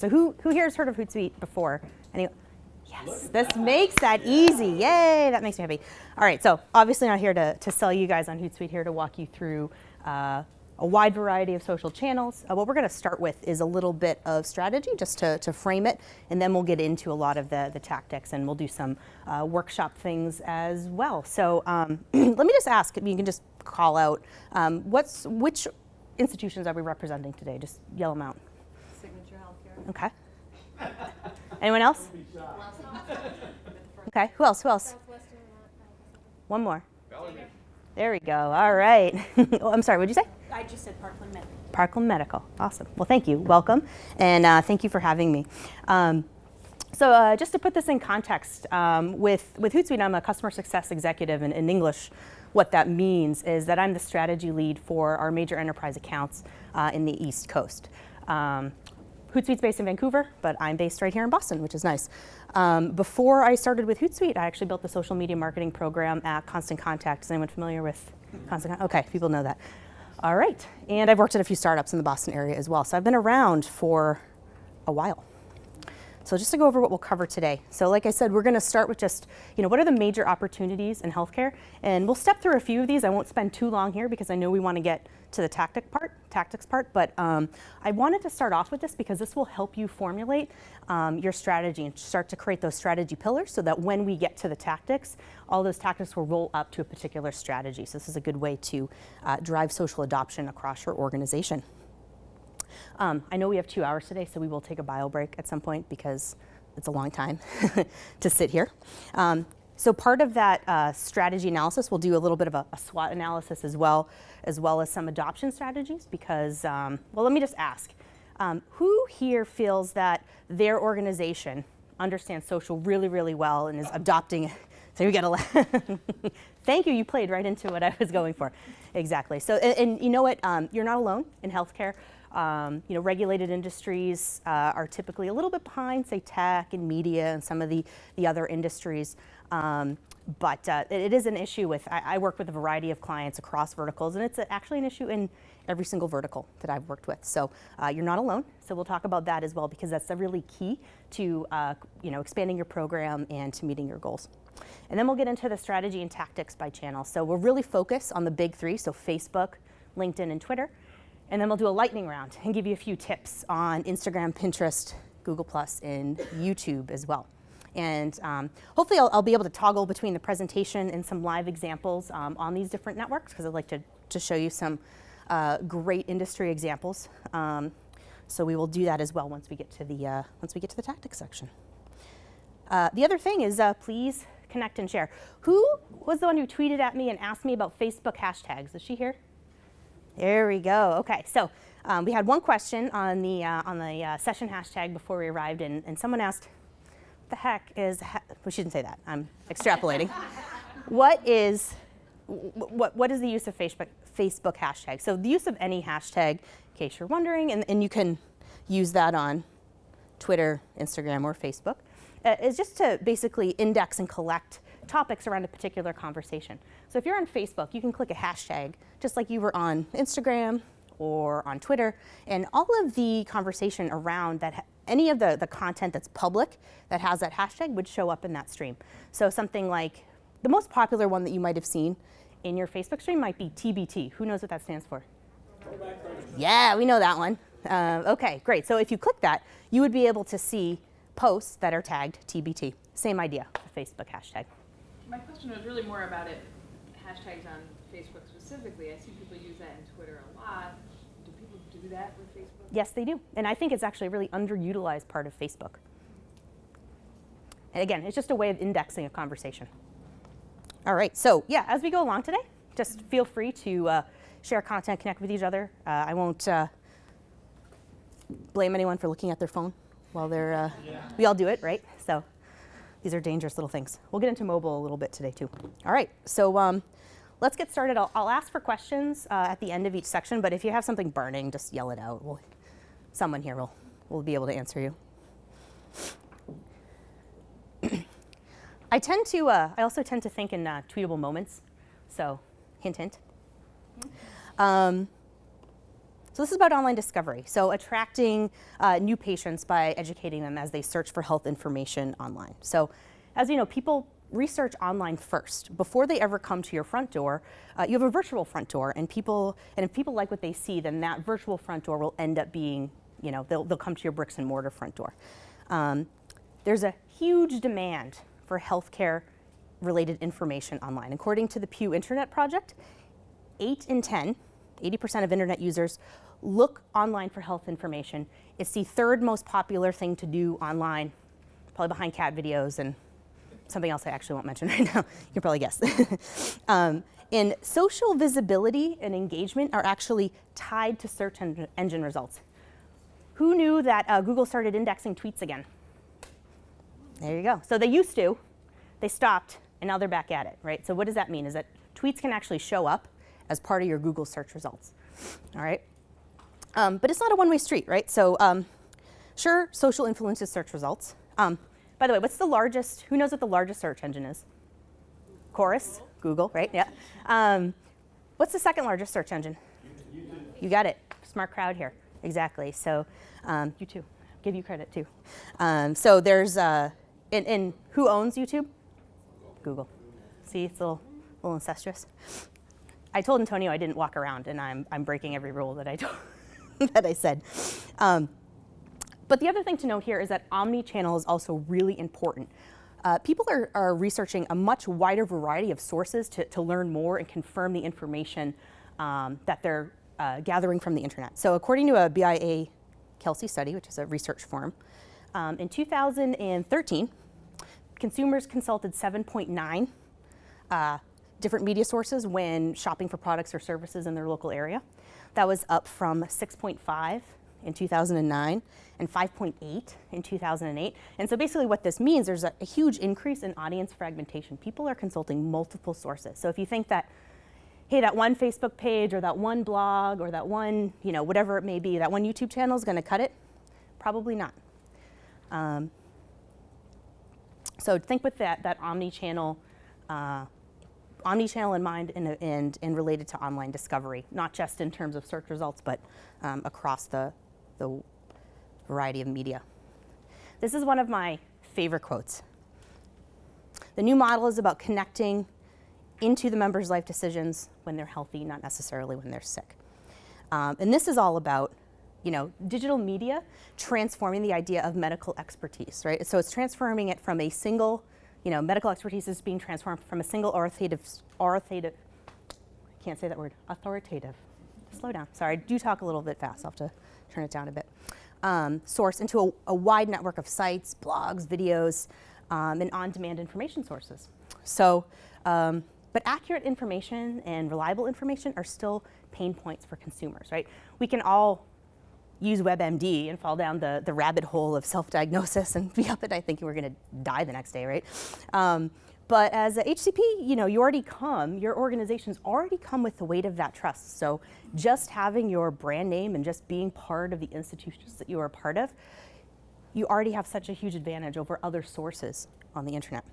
So who here has heard of Hootsuite before? Anyone? Yes, this makes that easy. Yay, that makes me happy. All right, so obviously not here to sell you guys on Hootsuite, here to walk you through a wide variety of social channels. What we're going to start with is a little bit of strategy, just to frame it, and then we'll get into a lot of the tactics, and we'll do some workshop things as well. So let me just ask, if you can just call out, which institutions are we representing today? Just yell them out. Signature Healthcare. Okay. Anyone else? Okay, who else? One more. There we go. All right. Oh, I'm sorry, what did you say? I just said Parkland Medical. Parkland Medical. Awesome. Well, thank you. Welcome. And thank you for having me. So just to put this in context, with Hootsuite, I'm a customer success executive. And in English, what that means is that I'm the strategy lead for our major enterprise accounts in the East Coast. Hootsuite's based in Vancouver, but I'm based right here in Boston, which is nice. Before I started with Hootsuite, I actually built the social media marketing program at Constant Contact. Is anyone familiar with Constant Contact? Okay, people know that. All right, and I've worked at a few startups in the Boston area as well, so I've been around for a while. So just to go over what we'll cover today. So like I said, we're going to start with just, what are the major opportunities in healthcare? And we'll step through a few of these. I won't spend too long here because I know we want to get to the tactics part. But I wanted to start off with this because this will help you formulate your strategy and start to create those strategy pillars so that when we get to the tactics, all those tactics will roll up to a particular strategy. So this is a good way to drive social adoption across your organization. I know we have 2 hours today, so we will take a bio break at some point because it's a long time to sit here. So part of that strategy analysis, we'll do a little bit of a SWOT analysis as well as some adoption strategies because, well, let me just ask, who here feels that their organization understands social really, really well and is adopting it? So we get a thank you, you played right into what I was going for. Exactly. So, and you know what, you're not alone in healthcare. Regulated industries are typically a little bit behind, say, tech and media and some of the other industries. But it is an issue with, I work with a variety of clients across verticals, and it's actually an issue in every single vertical that I've worked with. So you're not alone. So we'll talk about that as well, because that's a really key to expanding your program and to meeting your goals. And then we'll get into the strategy and tactics by channel. So we'll really focus on the big three, so Facebook, LinkedIn, and Twitter. And then we'll do a lightning round and give you a few tips on Instagram, Pinterest, Google+, and YouTube as well. And hopefully I'll be able to toggle between the presentation and some live examples on these different networks, because I'd like to show you some great industry examples. So we will do that as well once we get to the tactics section. The other thing is please connect and share. Who was the one who tweeted at me and asked me about Facebook hashtags? Is she here? There we go. Okay, so we had one question on the session hashtag before we arrived, and someone asked, "What the heck is?" Well, she didn't say that. I'm extrapolating. What is the use of Facebook hashtag? So the use of any hashtag, in case you're wondering, and you can use that on Twitter, Instagram, or Facebook, is just to basically index and collect topics around a particular conversation. So if you're on Facebook, you can click a hashtag just like you were on Instagram or on Twitter, and all of the conversation around that, any of the content that's public that has that hashtag would show up in that stream. So something like, the most popular one that you might have seen in your Facebook stream might be TBT. Who knows what that stands for? Yeah, we know that one. Okay, great. So if you click that, you would be able to see posts that are tagged TBT. Same idea, the Facebook hashtag. My question was really more about hashtags on Facebook specifically. I see people use that in Twitter a lot. Do people do that with Facebook? Yes, they do. And I think it's actually a really underutilized part of Facebook. And again, it's just a way of indexing a conversation. All right, so yeah, as we go along today, just feel free to share content, connect with each other. I won't blame anyone for looking at their phone while they're, we all do it, right? So these are dangerous little things. We'll get into mobile a little bit today too. All right, so let's get started. I'll ask for questions at the end of each section, but if you have something burning, just yell it out. Someone here will be able to answer you. I also tend to think in tweetable moments, so hint, hint. So this is about online discovery. So attracting new patients by educating them as they search for health information online. So as you know, people research online first. Before they ever come to your front door, you have a virtual front door, and if people like what they see, then that virtual front door will end up being, they'll come to your bricks and mortar front door. There's a huge demand for healthcare related information online. According to the Pew Internet Project, 8 in 10, 80% of internet users look online for health information. It's the third most popular thing to do online, probably behind cat videos and something else I actually won't mention right now. You can probably guess. And social visibility and engagement are actually tied to search engine results. Who knew that Google started indexing tweets again? There you go. So they used to, they stopped, and now they're back at it, right? So what does that mean? Is that tweets can actually show up as part of your Google search results, all right? But it's not a one-way street, right? So sure, social influences search results. By the way, what's the largest, who knows what the largest search engine is? Chorus, Google, right? Yeah. What's the second largest search engine? YouTube. You got it. Smart crowd here. Exactly. So you too. Give you credit too. So there's, and who owns YouTube? Google. See, it's a little incestuous. I told Antonio I didn't walk around, and I'm breaking every rule that I told, that I said. But the other thing to note here is that omni-channel is also really important. People are researching a much wider variety of sources to learn more and confirm the information that they're gathering from the internet. So according to a BIA Kelsey study, which is a research firm, in 2013, consumers consulted 7.9 different media sources when shopping for products or services in their local area. That was up from 6.5 in 2009 and 5.8 in 2008. And so basically what this means, there's a huge increase in audience fragmentation. People are consulting multiple sources. So if you think that, hey, that one Facebook page or that one blog or that one, whatever it may be, that one YouTube channel is going to cut it, probably not. So think with that omni-channel in mind and related to online discovery, not just in terms of search results, but across the variety of media. This is one of my favorite quotes. The new model is about connecting into the members' life decisions when they're healthy, not necessarily when they're sick. And this is all about, digital media transforming the idea of medical expertise, right? So it's transforming it from a single, medical expertise is being transformed from a single authoritative, I can't say that word, authoritative. Slow down, sorry, I do talk a little bit fast, I'll have to turn it down a bit. Source into a wide network of sites, blogs, videos, and on-demand information sources. So, but accurate information and reliable information are still pain points for consumers, right? We can all use WebMD and fall down the rabbit hole of self-diagnosis and be up at night thinking we're gonna die the next day, right? But as a HCP, your organization's already come with the weight of that trust. So just having your brand name and just being part of the institutions that you are a part of, you already have such a huge advantage over other sources on the internet.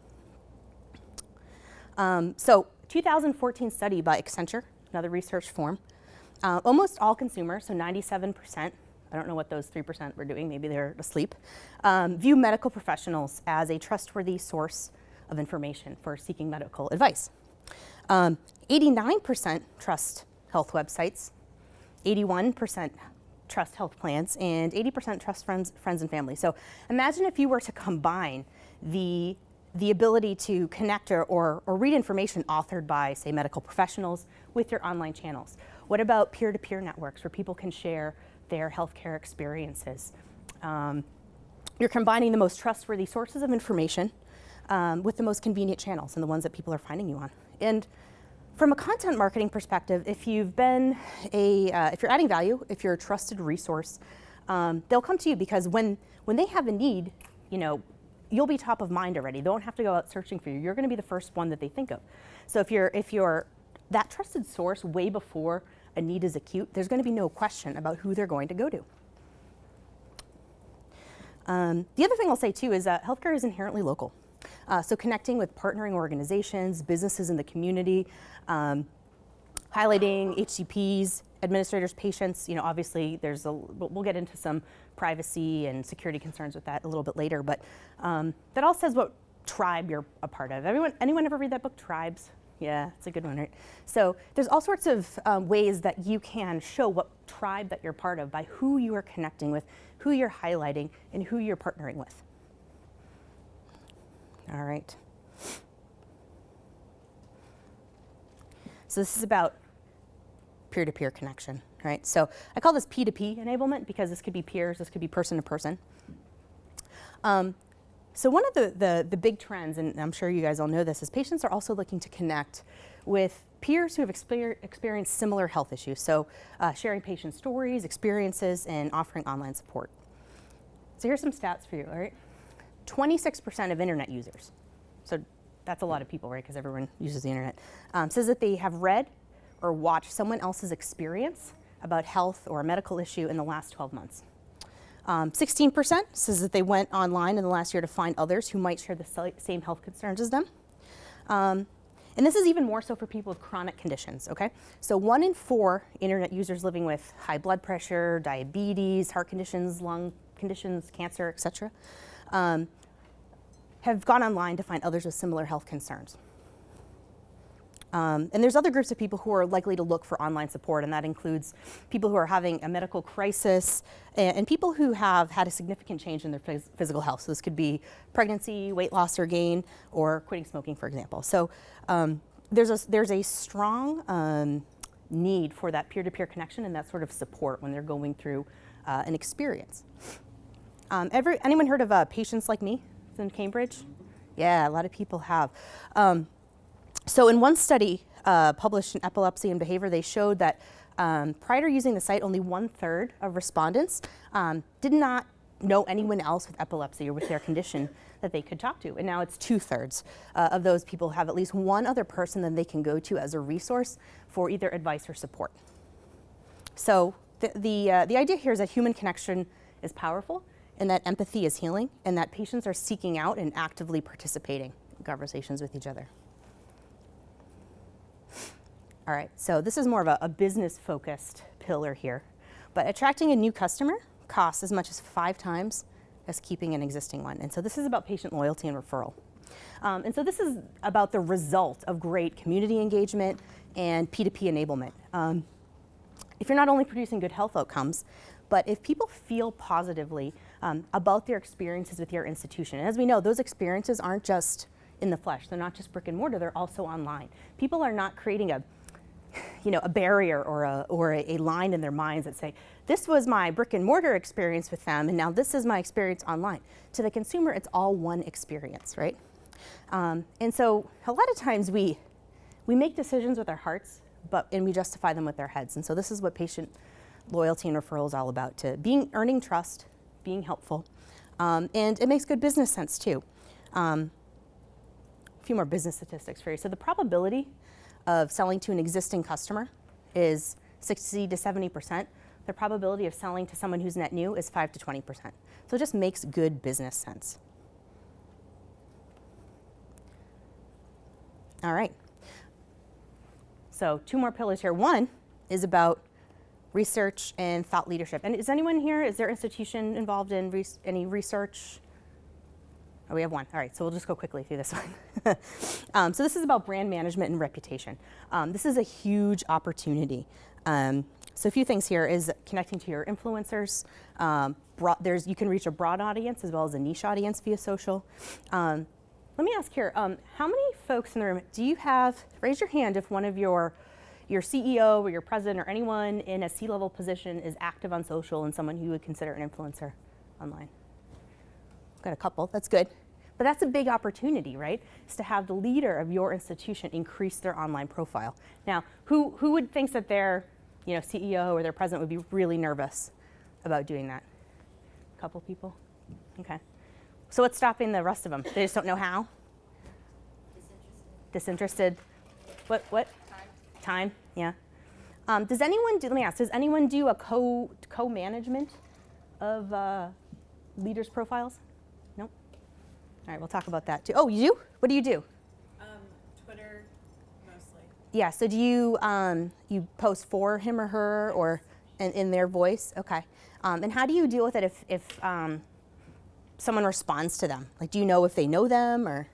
So 2014 study by Accenture, another research firm, almost all consumers, so 97%, I don't know what those 3% were doing, maybe they're asleep, view medical professionals as a trustworthy source of information for seeking medical advice. 89% trust health websites, 81% trust health plans, and 80% trust friends and family. So imagine if you were to combine the ability to connect or read information authored by, say, medical professionals with your online channels. What about peer-to-peer networks where people can share their healthcare experiences? You're combining the most trustworthy sources of information with the most convenient channels and the ones that people are finding you on. And from a content marketing perspective, if you've been if you're adding value, if you're a trusted resource, they'll come to you because when they have a need, you'll be top of mind already. They don't have to go out searching for you. You're going to be the first one that they think of. So if you're that trusted source way before a need is acute, there's going to be no question about who they're going to go to. The other thing I'll say too is that healthcare is inherently local. So connecting with partnering organizations, businesses in the community, highlighting HCPs, administrators, patients. Obviously we'll get into some privacy and security concerns with that a little bit later, but that all says what tribe you're a part of. Anyone ever read that book, Tribes? Yeah, it's a good one, right? So there's all sorts of ways that you can show what tribe that you're part of by who you are connecting with, who you're highlighting, and who you're partnering with. All right. So this is about peer-to-peer connection, right? So I call this P2P enablement because this could be peers, this could be person to person. So one of the big trends, and I'm sure you guys all know this, is patients are also looking to connect with peers who have experienced similar health issues. So sharing patient stories, experiences, and offering online support. So here's some stats for you, all right? 26% of internet users, so that's a lot of people, right, because everyone uses the internet, says that they have read or watched someone else's experience about health or a medical issue in the last 12 months. 16% says that they went online in the last year to find others who might share the same health concerns as them. And this is even more so for people with chronic conditions, okay? So 1 in 4 internet users living with high blood pressure, diabetes, heart conditions, lung conditions, cancer, et cetera, have gone online to find others with similar health concerns. And there's other groups of people who are likely to look for online support, and that includes people who are having a medical crisis and people who have had a significant change in their physical health. So this could be pregnancy, weight loss or gain, or quitting smoking, for example. So there's a strong need for that peer-to-peer connection and that sort of support when they're going through an experience. Anyone heard of Patients Like Me in Cambridge? Yeah, a lot of people have. So in one study published in Epilepsy and Behavior, they showed that prior to using the site, only 1/3 of respondents did not know anyone else with epilepsy or with their condition that they could talk to. And now it's 2/3 of those people have at least one other person that they can go to as a resource for either advice or support. So the idea here is that human connection is powerful and that empathy is healing and that patients are seeking out and actively participating in conversations with each other. All right, so this is more of a business-focused pillar here. But attracting a new customer costs as much as 5 times as keeping an existing one. And so this is about patient loyalty and referral. And so this is about the result of great community engagement and P2P enablement. If you're not only producing good health outcomes, but if people feel positively about their experiences with your institution, and as we know, those experiences aren't just in the flesh, they're not just brick and mortar, they're also online. People are not creating a barrier or a line in their minds that say, this was my brick and mortar experience with them, and now this is my experience online. To the consumer, it's all one experience, right? And so a lot of times we make decisions with our hearts, and we justify them with our heads. And so this is what patient loyalty and referral is all about, to earning trust, being helpful, and it makes good business sense too. A few more business statistics for you. So the probability of selling to an existing customer is 60 to 70%. The probability of selling to someone who's net new is 5 to 20%. So it just makes good business sense. All right. So 2 more pillars here. One is about research and thought leadership. And is there institution involved in any research? Oh, we have one. All right, so we'll just go quickly through this one. So this is about brand management and reputation. This is a huge opportunity. So a few things here is connecting to your influencers. You can reach a broad audience as well as a niche audience via social. Let me ask here, how many folks in the room, raise your hand if one of your CEO or your president or anyone in a C-level position is active on social and someone you would consider an influencer online? Got a couple, that's good. But that's a big opportunity, right? Is to have the leader of your institution increase their online profile. Now, who would think that their CEO or their president would be really nervous about doing that? A couple people? Okay. So what's stopping the rest of them? They just don't know how? Disinterested. What? Time, yeah. Let me ask, does anyone do a co-management of leaders' profiles? Nope. All right, we'll talk about that too. Oh, you do? What do you do? Twitter, mostly. Yeah. So do you you post for him or her, or in their voice? Okay. And how do you deal with it if someone responds to them? Like, do you know if they know them or?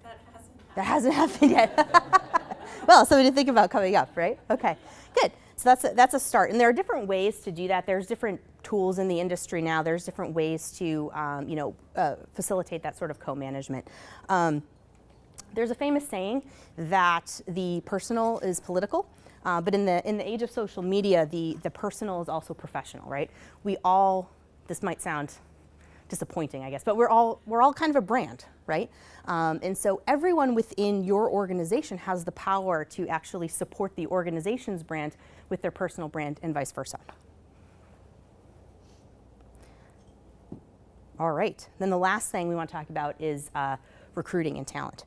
That hasn't happened. That hasn't happened yet. Well, something to think about coming up, right? Okay, good. So that's a start, and there are different ways to do that. There's different tools in the industry now. There's different ways to facilitate that sort of co-management. There's a famous saying that the personal is political, but in the age of social media, the personal is also professional, right? We all, this might sound disappointing, I guess, but we're all kind of a brand, right? And so everyone within your organization has the power to actually support the organization's brand with their personal brand and vice versa. All right, then the last thing we want to talk about is recruiting and talent.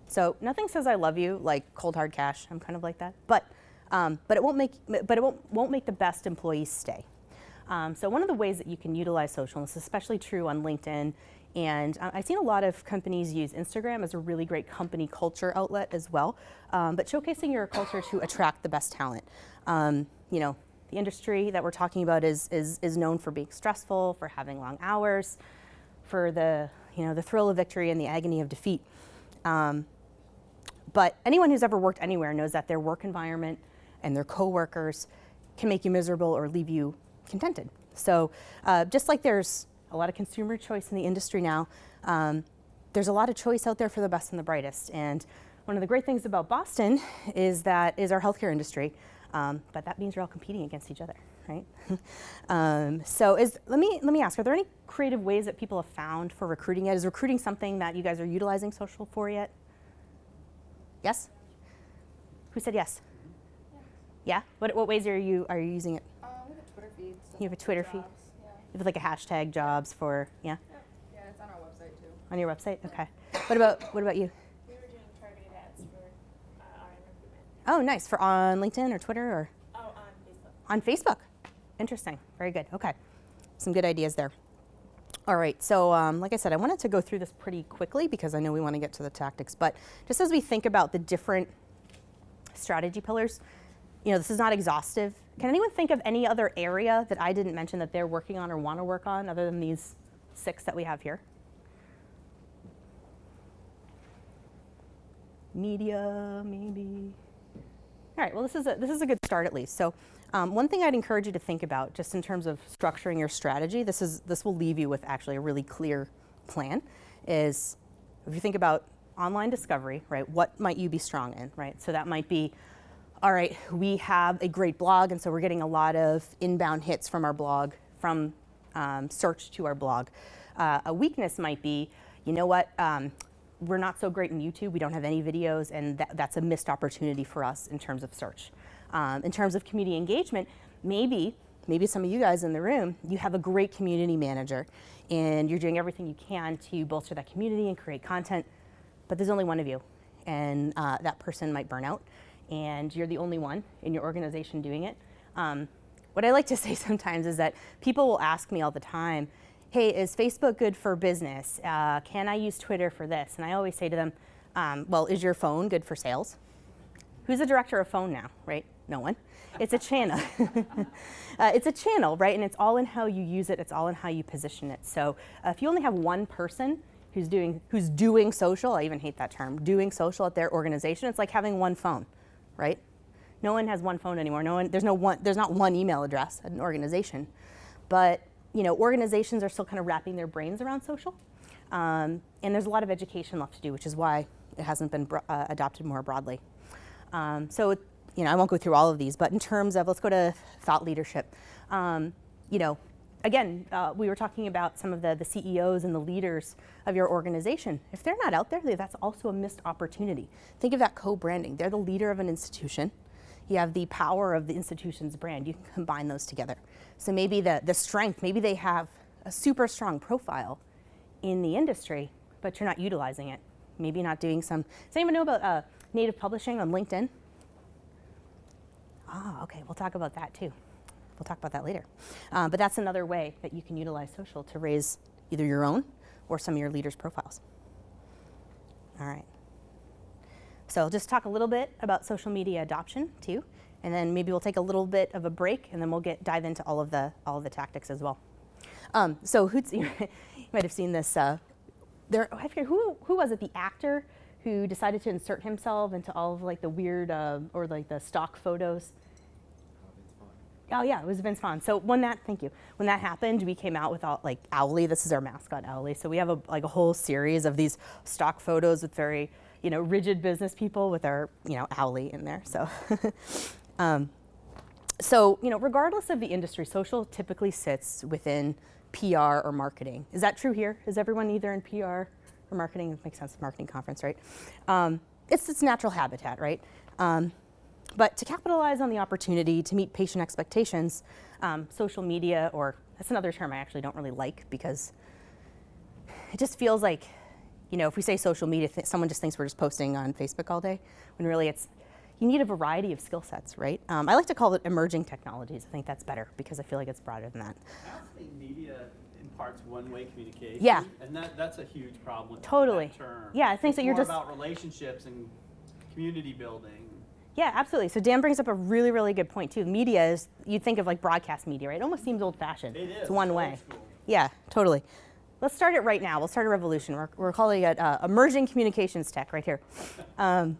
So nothing says I love you like cold hard cash. I'm kind of like that, but it won't make the best employees stay. So one of the ways that you can utilize social, and this is especially true on LinkedIn, and I've seen a lot of companies use Instagram as a really great company culture outlet as well, but showcasing your culture to attract the best talent. The industry that we're talking about is known for being stressful, for having long hours, for the thrill of victory and the agony of defeat. But anyone who's ever worked anywhere knows that their work environment and their coworkers can make you miserable or leave you contented. So just like there's a lot of consumer choice in the industry now, there's a lot of choice out there for the best and the brightest. And one of the great things about Boston is our healthcare industry, but that means you're all competing against each other, right? Let me ask, are there any creative ways that people have found for recruiting yet? Is recruiting something that you guys are utilizing social for yet? Yes? Who said yes? Yeah? What ways are you using it? We have a Twitter feed. So You have a Twitter feed? jobs, yeah. You have like a hashtag jobs for, yeah? Yeah, it's on our website too. On your website? Okay. What about you? We were doing targeted ads for RN recruitment. Oh, nice. For on LinkedIn or Twitter or? Oh, on Facebook. On Facebook. Interesting. Very good. Okay. Some good ideas there. All right. So like I said, I wanted to go through this pretty quickly because I know we want to get to the tactics. But just as we think about the different strategy pillars, this is not exhaustive. Can anyone think of any other area that I didn't mention that they're working on or want to work on other than these 6 that we have here? Media, maybe. All right, well, this is a good start at least. So one thing I'd encourage you to think about just in terms of structuring your strategy, this will leave you with actually a really clear plan, is if you think about online discovery, right, what might you be strong in, right? So that might be, all right, we have a great blog, and so we're getting a lot of inbound hits from our blog, from search to our blog. A weakness might be, you know what, we're not so great in YouTube, we don't have any videos, and that's a missed opportunity for us in terms of search. In terms of community engagement, maybe some of you guys in the room, you have a great community manager, and you're doing everything you can to bolster that community and create content, but there's only one of you, and that person might burn out, and you're the only one in your organization doing it. What I like to say sometimes is that people will ask me all the time, hey, is Facebook good for business? Can I use Twitter for this? And I always say to them, well, is your phone good for sales? Who's the director of phone now, right? No one. It's a channel. It's a channel, right? And it's all in how you use it. It's all in how you position it. So if you only have one person who's doing social, I even hate that term, doing social at their organization, it's like having one phone, right? No one has one phone anymore. There's not one email address at an organization. But organizations are still kind of wrapping their brains around social. And there's a lot of education left to do, which is why it hasn't been adopted more broadly. So I won't go through all of these, but in terms of, let's go to thought leadership. Again, we were talking about some of the CEOs and the leaders of your organization. If they're not out there, that's also a missed opportunity. Think of that co-branding. They're the leader of an institution. You have the power of the institution's brand. You can combine those together. So maybe the strength, maybe they have a super strong profile in the industry, but you're not utilizing it. Maybe not doing some. Does anyone know about native publishing on LinkedIn? Okay, we'll talk about that too. We'll talk about that later. But that's another way that you can utilize social to raise either your own or some of your leaders' profiles. All right. So I'll just talk a little bit about social media adoption too, and then maybe we'll take a little bit of a break, and then we'll dive into all of the tactics as well. So you might have seen this. I forget who was it? The actor who decided to insert himself into all of like the weird or like the stock photos. Oh yeah, it was Vince Vaughn. So when that happened, we came out with like Owly. This is our mascot, Owly. So we have a whole series of these stock photos with very rigid business people with our Owly in there. So so regardless of the industry, social typically sits within PR or marketing. Is that true here? Is everyone either in PR or marketing? It makes sense, marketing conference, right? It's its natural habitat, right? But to capitalize on the opportunity to meet patient expectations, social media, or that's another term I actually don't really like because it just feels like, if we say social media, someone just thinks we're just posting on Facebook all day, when really you need a variety of skill sets, right? I like to call it emerging technologies. I think that's better because I feel like it's broader than that. I don't think media imparts one-way communication. Yeah. And that's a huge problem. Totally. That term. Yeah, I think it's that you're more just about relationships and community building. Yeah, absolutely. So Dan brings up a really, really good point too. Media is, you'd think of like broadcast media, right? It almost seems old-fashioned. It is. It's one It's way. old school. Yeah, totally. Let's start it right now. We'll start a revolution. We're calling it emerging communications tech right here. The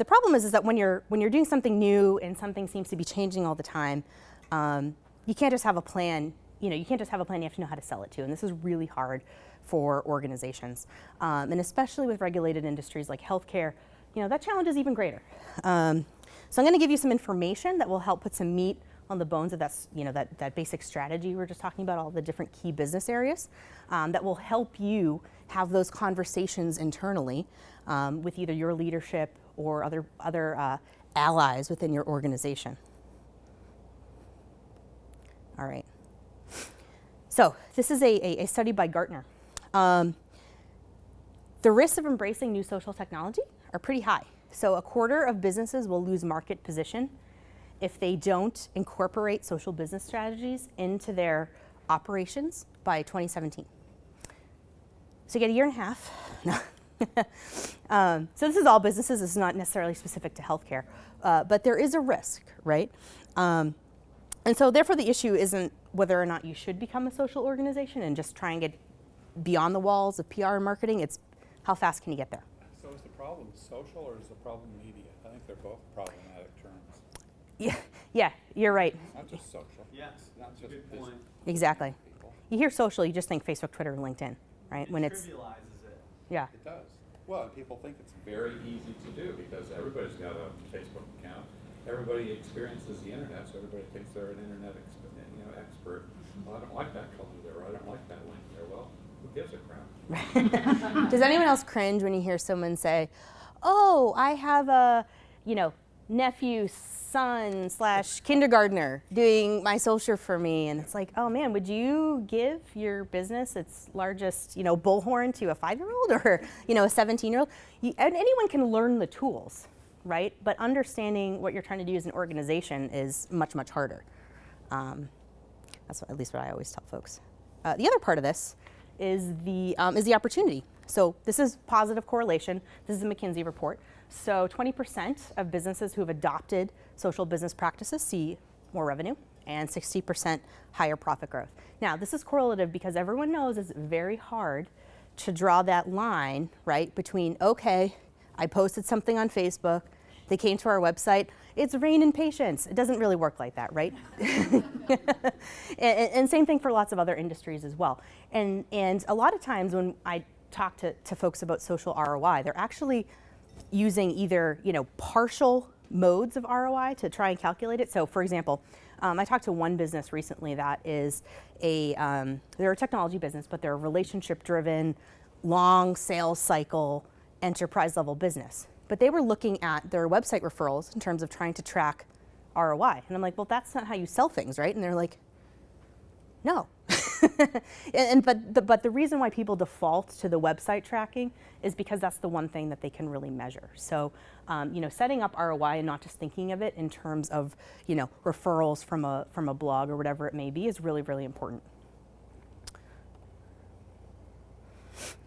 problem is that when you're doing something new and something seems to be changing all the time, you can't just have a plan. You can't just have a plan. You have to know how to sell it too. And this is really hard for organizations, and especially with regulated industries like healthcare. That challenge is even greater. So I'm going to give you some information that will help put some meat on the bones of that basic strategy we were just talking about, all the different key business areas that will help you have those conversations internally with either your leadership or other allies within your organization. All right. So this is a study by Gartner. The risks of embracing new social technology are pretty high. So a quarter of businesses will lose market position if they don't incorporate social business strategies into their operations by 2017. So you get a year and a half. So this is all businesses. This is not necessarily specific to healthcare, but there is a risk, right? And so therefore the issue isn't whether or not you should become a social organization and just try and get beyond the walls of PR and marketing. It's how fast can you get there? So is the problem social or is the problem media? I think they're both problematic terms. Yeah, you're right. It's not just social. Yes, Not just good business point. Exactly. people. You hear social, you just think Facebook, Twitter, and LinkedIn, right? It When it's, trivializes it. yeah. It does. Well, and people think it's very easy to do because everybody's got a Facebook account. Everybody experiences the internet, so everybody thinks they're an internet expert. Well, I don't like that color there, or I don't like that link there. Well, who gives a crap? Does anyone else cringe when you hear someone say, "Oh, I have a, nephew, son / kindergartner doing my social for me," and it's like, oh man, would you give your business its largest, bullhorn to a 5-year-old or, a 17-year-old? And anyone can learn the tools, right? But understanding what you're trying to do as an organization is much, much harder. That's at least what I always tell folks. The other part of this is the opportunity. So this is positive correlation. This is a McKinsey report. So 20% of businesses who have adopted social business practices see more revenue and 60% higher profit growth. Now, this is correlative because everyone knows it's very hard to draw that line, right, between, okay, I posted something on Facebook, they came to our website, it's raining patients. It doesn't really work like that, right? and same thing for lots of other industries as well. And a lot of times when I talk to folks about social ROI, they're actually using either partial modes of ROI to try and calculate it. So for example, I talked to one business recently that is they're a technology business, but they're a relationship-driven, long sales cycle, enterprise-level business. But they were looking at their website referrals in terms of trying to track ROI. And I'm like, well, that's not how you sell things, right? And they're like, no. But the reason why people default to the website tracking is because that's the one thing that they can really measure. So, setting up ROI and not just thinking of it in terms of, referrals from a blog or whatever it may be is really, really important.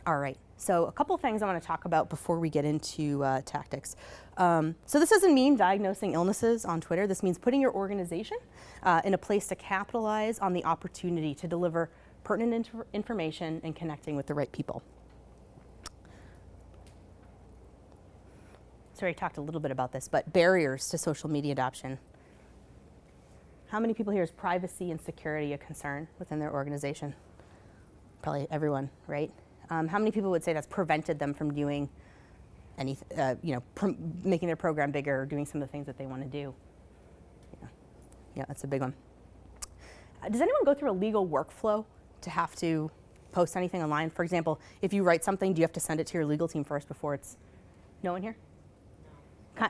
All right, so a couple things I want to talk about before we get into tactics. So this doesn't mean diagnosing illnesses on Twitter. This means putting your organization in a place to capitalize on the opportunity to deliver pertinent information and connecting with the right people. So I already talked a little bit about this, but barriers to social media adoption. How many people here is privacy and security a concern within their organization? Probably everyone, right? How many people would say that's prevented them from doing anything, making their program bigger or doing some of the things that they want to do? Yeah, that's a big one. Does anyone go through a legal workflow to have to post anything online? For example, if you write something, do you have to send it to your legal team first before it's... No one here?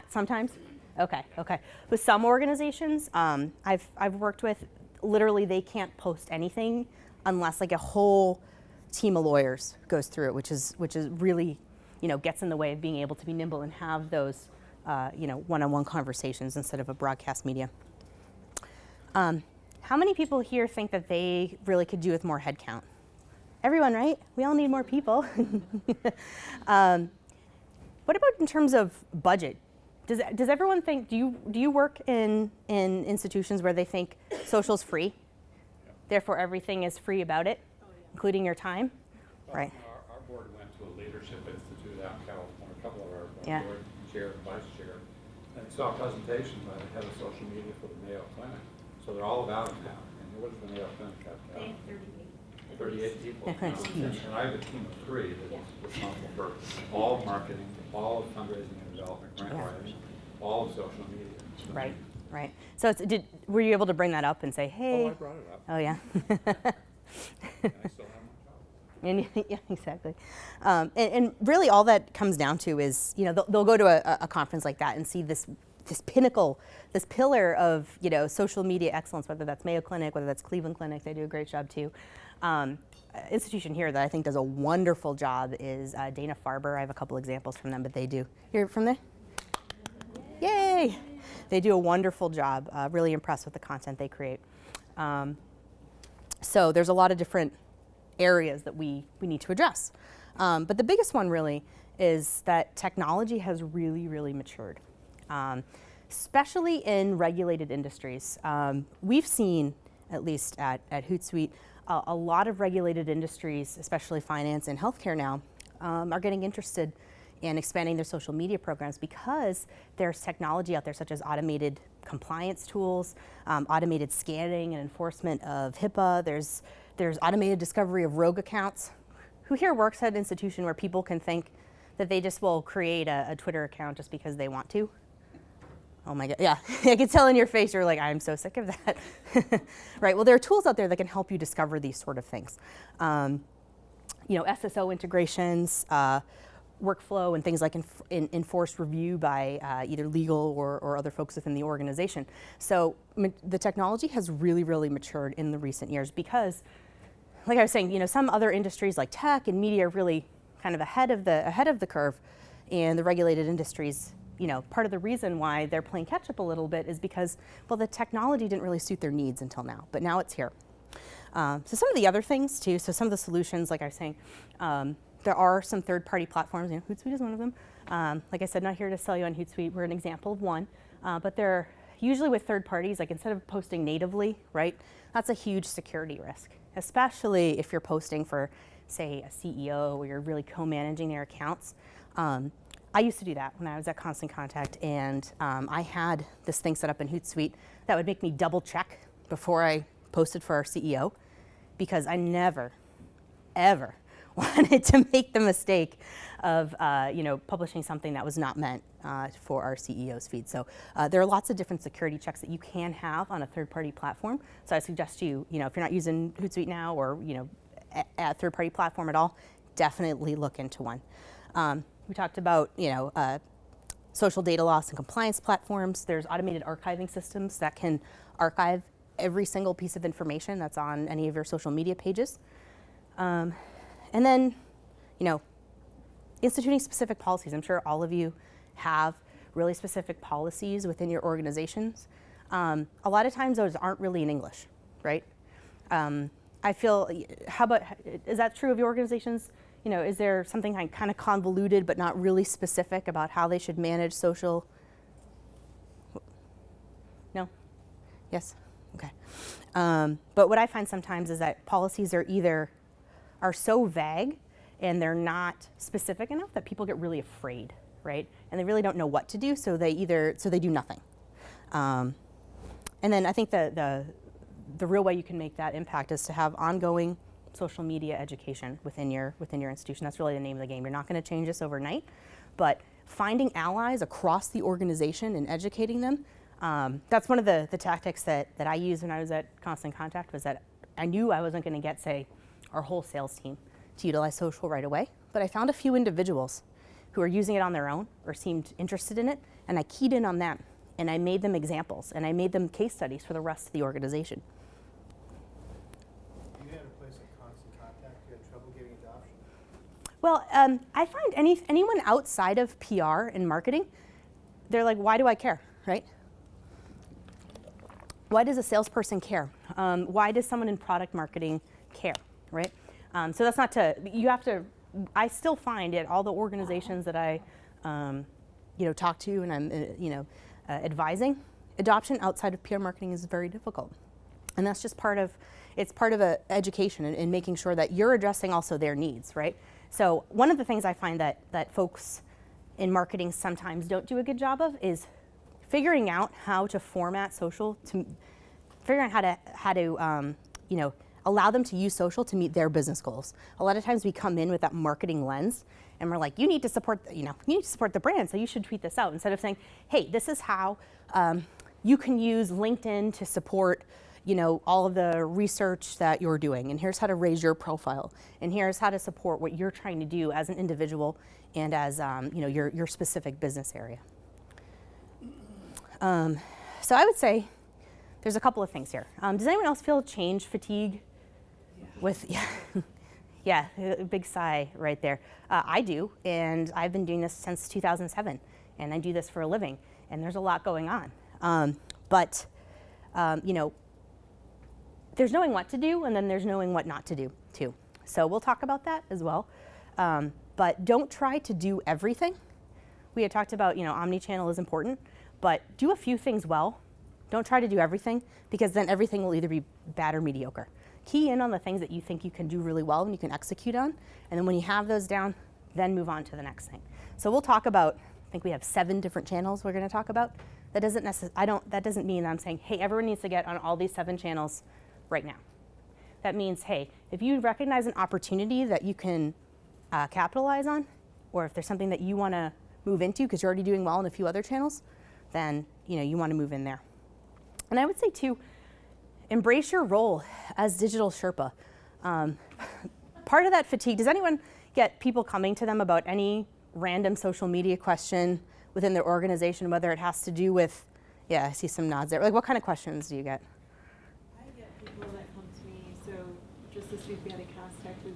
Sometimes? Okay. With some organizations, I've worked with, literally they can't post anything unless like a whole team of lawyers goes through it, which is really, gets in the way of being able to be nimble and have those, one-on-one conversations instead of a broadcast media. How many people here think that they really could do with more headcount? Everyone, right? We all need more people. What about in terms of budget? Does everyone think, do you work in institutions where they think social's free? Therefore everything is free about it, including your time? Well, Right. Our board went to a leadership institute out in California, a couple of our Yeah. board chair and vice chair, and saw a presentation by the head of social media for the Mayo Clinic. So they're all about it now. And what does the Mayo Clinic have? They have 38 people. Yeah, that's huge. And I have a team of 3 that is responsible for all of marketing, all of fundraising and development, grant Yeah. writing, all of social media. So- Right. So were you able to bring that up and say, hey? Oh, I brought it up. Oh, yeah. And I still have my job. Yeah, exactly. And really all that comes down to is, they'll go to a conference like that and see this pinnacle, this pillar of, social media excellence, whether that's Mayo Clinic, whether that's Cleveland Clinic, they do a great job too. Institution here that I think does a wonderful job is Dana-Farber. I have a couple examples from them, but they do. You're from there? Yay! They do a wonderful job. Really impressed with the content they create. So there's a lot of different areas that we need to address. But the biggest one really is that technology has really, really matured, especially in regulated industries. We've seen, at least at Hootsuite, a lot of regulated industries, especially finance and healthcare now, are getting interested in expanding their social media programs because there's technology out there such as automated compliance tools, automated scanning and enforcement of HIPAA. There's automated discovery of rogue accounts. Who here works at an institution where people can think that they just will create a Twitter account just because they want to? Oh my God, yeah. I can tell in your face, you're like, I'm so sick of that. Right, well, there are tools out there that can help you discover these sort of things. SSO integrations, workflow, and things like enforced review by either legal or other folks within the organization. So the technology has really, really matured in the recent years because, like I was saying, some other industries like tech and media are really kind of ahead of the curve, and the regulated industries, part of the reason why they're playing catch up a little bit is because, well, the technology didn't really suit their needs until now, but now it's here. So some of the other things too, so some of the solutions, like I was saying, there are some third-party platforms. Hootsuite is one of them. Like I said, not here to sell you on Hootsuite. We're an example of one. But they're usually with third parties, like instead of posting natively, right? That's a huge security risk, especially if you're posting for, say, a CEO or you're really co-managing their accounts. I used to do that when I was at Constant Contact, and I had this thing set up in Hootsuite that would make me double check before I posted for our CEO, because I never, ever wanted to make the mistake of publishing something that was not meant for our CEO's feed. So there are lots of different security checks that you can have on a third-party platform. So I suggest you, if you're not using Hootsuite now or a third-party platform at all, definitely look into one. We talked about social data loss and compliance platforms. There's automated archiving systems that can archive every single piece of information that's on any of your social media pages. And then, instituting specific policies. I'm sure all of you have really specific policies within your organizations. A lot of times those aren't really in English, right? I feel, is that true of your organizations? is there something kind of convoluted but not really specific about how they should manage social? No? Yes? Okay. But what I find sometimes is that policies are so vague and they're not specific enough that people get really afraid, right? And they really don't know what to do, so they do nothing. And then I think the real way you can make that impact is to have ongoing social media education within your institution. That's really the name of the game. You're not going to change this overnight, but finding allies across the organization and educating them, that's one of the tactics that I used when I was at Constant Contact, was that I knew I wasn't going to get, say, our whole sales team to utilize social right away, but I found a few individuals who were using it on their own or seemed interested in it, and I keyed in on them, and I made them examples, and I made them case studies for the rest of the organization. You had a place like Constant Contact, you had trouble getting adoption? Well, I find anyone outside of PR and marketing, they're like, why do I care, right? Why does a salesperson care? Why does someone in product marketing care, right? So that's not to, you have to, I still find at all the organizations that I, talk to and I'm, advising, adoption outside of PR marketing is very difficult. And that's just part of a education and making sure that you're addressing also their needs, right? So one of the things I find that folks in marketing sometimes don't do a good job of is figuring out how to format social, to figuring out how to allow them to use social to meet their business goals. A lot of times we come in with that marketing lens and we're like, you need to support the brand, so you should tweet this out, instead of saying, hey, this is how you can use LinkedIn to support all of the research that you're doing, and here's how to raise your profile, and here's how to support what you're trying to do as an individual and as your specific business area. So I would say there's a couple of things here. Does anyone else feel change fatigue? Yeah, a big sigh right there. I do, and I've been doing this since 2007, and I do this for a living, and there's a lot going on. But there's knowing what to do, and then there's knowing what not to do too. So we'll talk about that as well. But don't try to do everything. We had talked about, omni-channel is important, but do a few things well. Don't try to do everything, because then everything will either be bad or mediocre. Key in on the things that you think you can do really well and you can execute on, and then when you have those down, then move on to the next thing. So we'll talk about, I think we have 7 different channels we're going to talk about. That doesn't mean that I'm saying, hey, everyone needs to get on all these 7 channels right now. That means, hey, if you recognize an opportunity that you can capitalize on, or if there's something that you want to move into because you're already doing well in a few other channels, then you want to move in there. And I would say too, embrace your role as digital Sherpa. Part of that fatigue, does anyone get people coming to them about any random social media question within their organization, whether it has to do with, yeah, I see some nods there. Like, what kind of questions do you get? I get people that come to me, so just this week we had a cast tech who's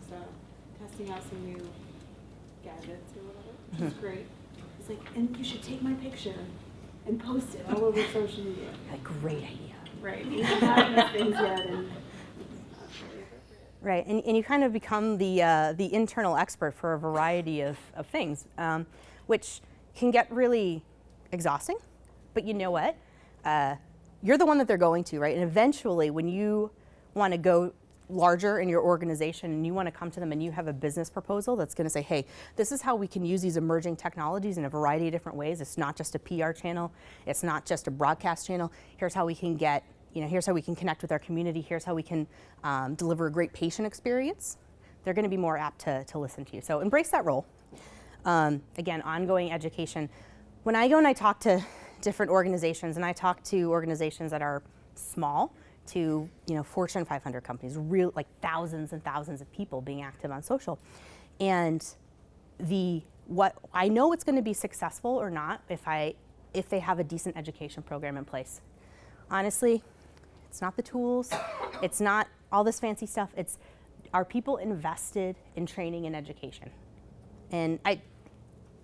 testing out some new gadgets or whatever, which is great. It's like, and you should take my picture and post it all over social media. A great idea. Right, we don't have these things yet, and it's not really appropriate. Right, and you kind of become the internal expert for a variety of things, which can get really exhausting, but you know what? You're the one that they're going to, right? And eventually, when you want to go larger in your organization and you want to come to them and you have a business proposal that's going to say, hey, this is how we can use these emerging technologies in a variety of different ways. It's not just a PR channel. It's not just a broadcast channel. Here's how we can get, here's how we can connect with our community. Here's how we can deliver a great patient experience. They're going to be more apt to listen to you. So embrace that role. Again, ongoing education. When I go and I talk to different organizations, and I talk to organizations that are small to Fortune 500 companies, real, like thousands and thousands of people being active on social, and what I know it's going to be successful or not if they have a decent education program in place. Honestly, it's not the tools, it's not all this fancy stuff. It's, are people invested in training and education? And I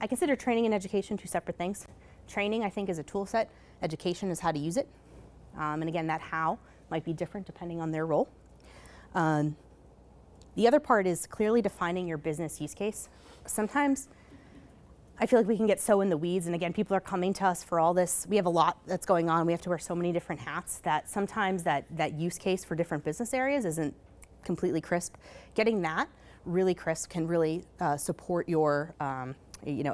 consider training and education 2 separate things. Training, I think, is a tool set. Education is how to use it. And again, that how might be different depending on their role. The other part is clearly defining your business use case. Sometimes I feel like we can get so in the weeds, and again, people are coming to us for all this. We have a lot that's going on. We have to wear so many different hats that sometimes that use case for different business areas isn't completely crisp. Getting that really crisp can really support your, so kind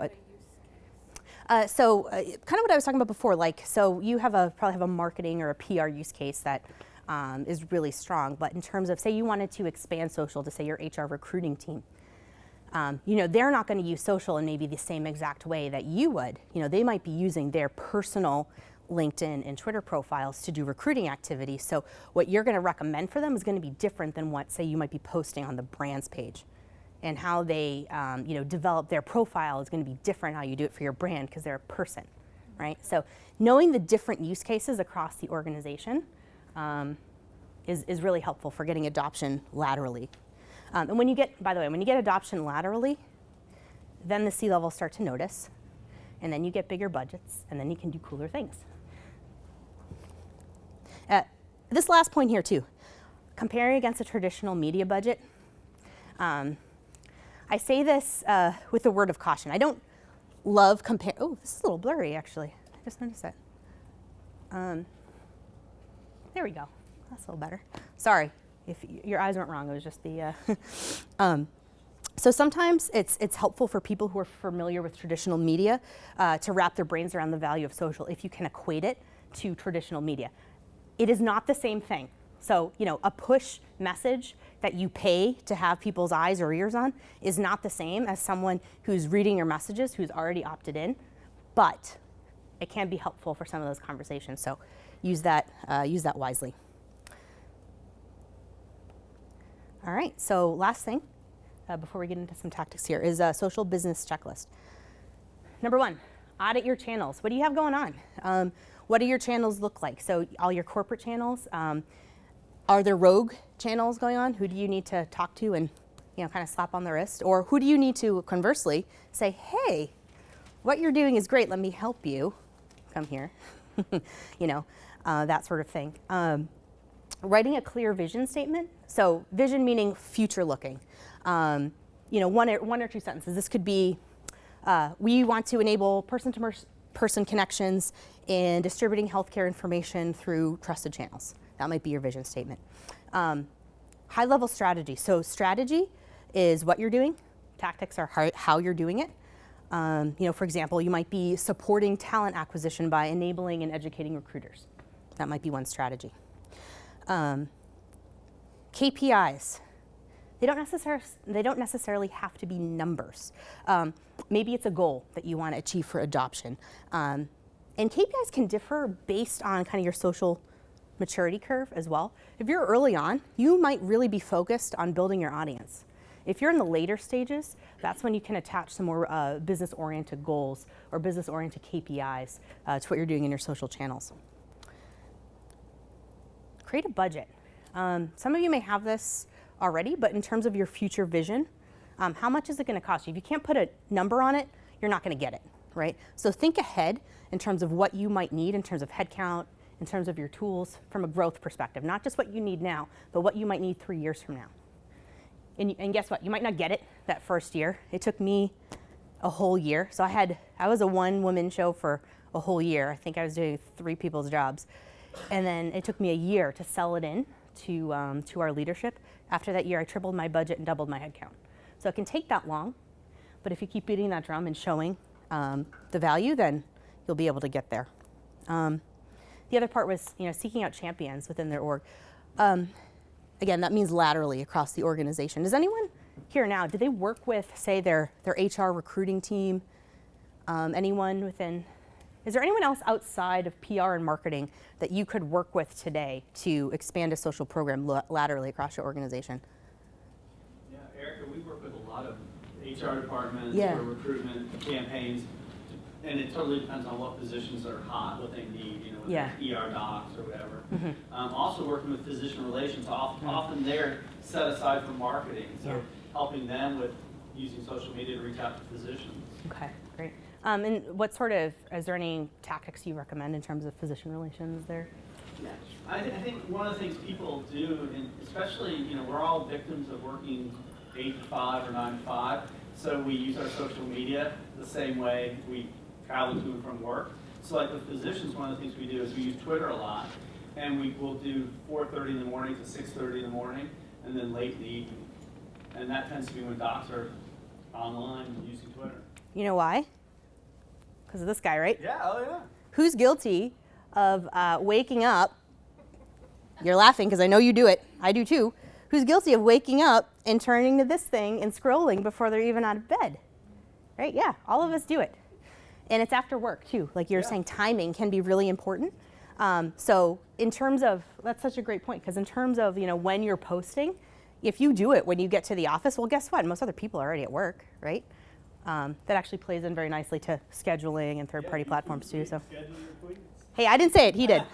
of what I was talking about before, like, so you have probably have a marketing or a PR use case that is really strong, but in terms of, say you wanted to expand social to, say, your HR recruiting team, they're not going to use social in maybe the same exact way that you would. They might be using their personal LinkedIn and Twitter profiles to do recruiting activities. So what you're going to recommend for them is going to be different than what, say, you might be posting on the brands page. And how they, develop their profile is going to be different how you do it for your brand because they're a person, right? So knowing the different use cases across the organization is really helpful for getting adoption laterally. And when you get, by the way, when you get adoption laterally, then the C-level start to notice, and then you get bigger budgets, and then you can do cooler things. This last point here too, comparing against a traditional media budget. I say this with a word of caution. I don't love compare. Oh, this is a little blurry actually. I just noticed that. There we go. That's a little better. Sorry if your eyes weren't wrong. It was just the. So sometimes it's helpful for people who are familiar with traditional media to wrap their brains around the value of social if you can equate it to traditional media. It is not the same thing. So, a push message that you pay to have people's eyes or ears on is not the same as someone who's reading your messages, who's already opted in, but it can be helpful for some of those conversations. So use that wisely. All right, so last thing, before we get into some tactics here, is a social business checklist. Number 1, audit your channels. What do you have going on? What do your channels look like? So all your corporate channels, are there rogue channels going on? Who do you need to talk to and kind of slap on the wrist? Or who do you need to conversely say, hey, what you're doing is great, let me help you. Come here. That sort of thing. Writing a clear vision statement. So vision meaning future looking. One or two sentences. This could be, we want to enable person-to-person connections in distributing healthcare information through trusted channels. That might be your vision statement. High-level strategy. So strategy is what you're doing. Tactics are how you're doing it. For example, you might be supporting talent acquisition by enabling and educating recruiters. That might be one strategy. KPIs. They don't necessarily have to be numbers. Maybe it's a goal that you want to achieve for adoption. And KPIs can differ based on kind of your social maturity curve as well. If you're early on, you might really be focused on building your audience. If you're in the later stages, that's when you can attach some more business-oriented goals or business-oriented KPIs to what you're doing in your social channels. Create a budget. Some of you may have this already, but in terms of your future vision, how much is it going to cost you? If you can't put a number on it, you're not going to get it, right? So think ahead in terms of what you might need in terms of headcount, in terms of your tools from a growth perspective, not just what you need now, but what you might need 3 years from now. And guess what? You might not get it that first year. It took me a whole year. So I was a one-woman show for a whole year. I think I was doing 3 people's jobs. And then it took me a year to sell it in to our leadership. After that year, I tripled my budget and doubled my headcount. So it can take that long, but if you keep beating that drum and showing the value, then you'll be able to get there. The other part was, seeking out champions within their org. Again, that means laterally across the organization. Does anyone here now, do they work with, say, their HR recruiting team? Is there anyone else outside of PR and marketing that you could work with today to expand a social program laterally across your organization? Yeah, Erica, we work with a lot of HR departments Yeah. for recruitment campaigns, and it totally depends on what positions are hot, what they need, whether Yeah. it's ER docs or whatever. Also working with physician relations, often they're set aside for marketing, so Yeah. helping them with using social media to reach out to physicians. Okay, great. And is there any tactics you recommend in terms of physician relations there? Yeah, I think one of the things people do, and especially, we're all victims of working 8 to 5 or 9 to 5, so we use our social media the same way we travel to and from work. So like with physicians, one of the things we do is we use Twitter a lot, and we will do 4:30 in the morning to 6:30 in the morning, and then late in the evening. And that tends to be when docs are online using Twitter. You know why? Because of this guy, right? Yeah, oh yeah. Who's guilty of waking up? You're laughing because I know you do it. I do too. Who's guilty of waking up and turning to this thing and scrolling before they're even out of bed? Right? Yeah, all of us do it. And it's after work too. Like you're saying, timing can be really important. So in terms of, that's such a great point, because in terms of, when you're posting, if you do it when you get to the office, well, guess what? Most other people are already at work, right? That actually plays in very nicely to scheduling and third-party platforms too. So, hey, I didn't say it. He did.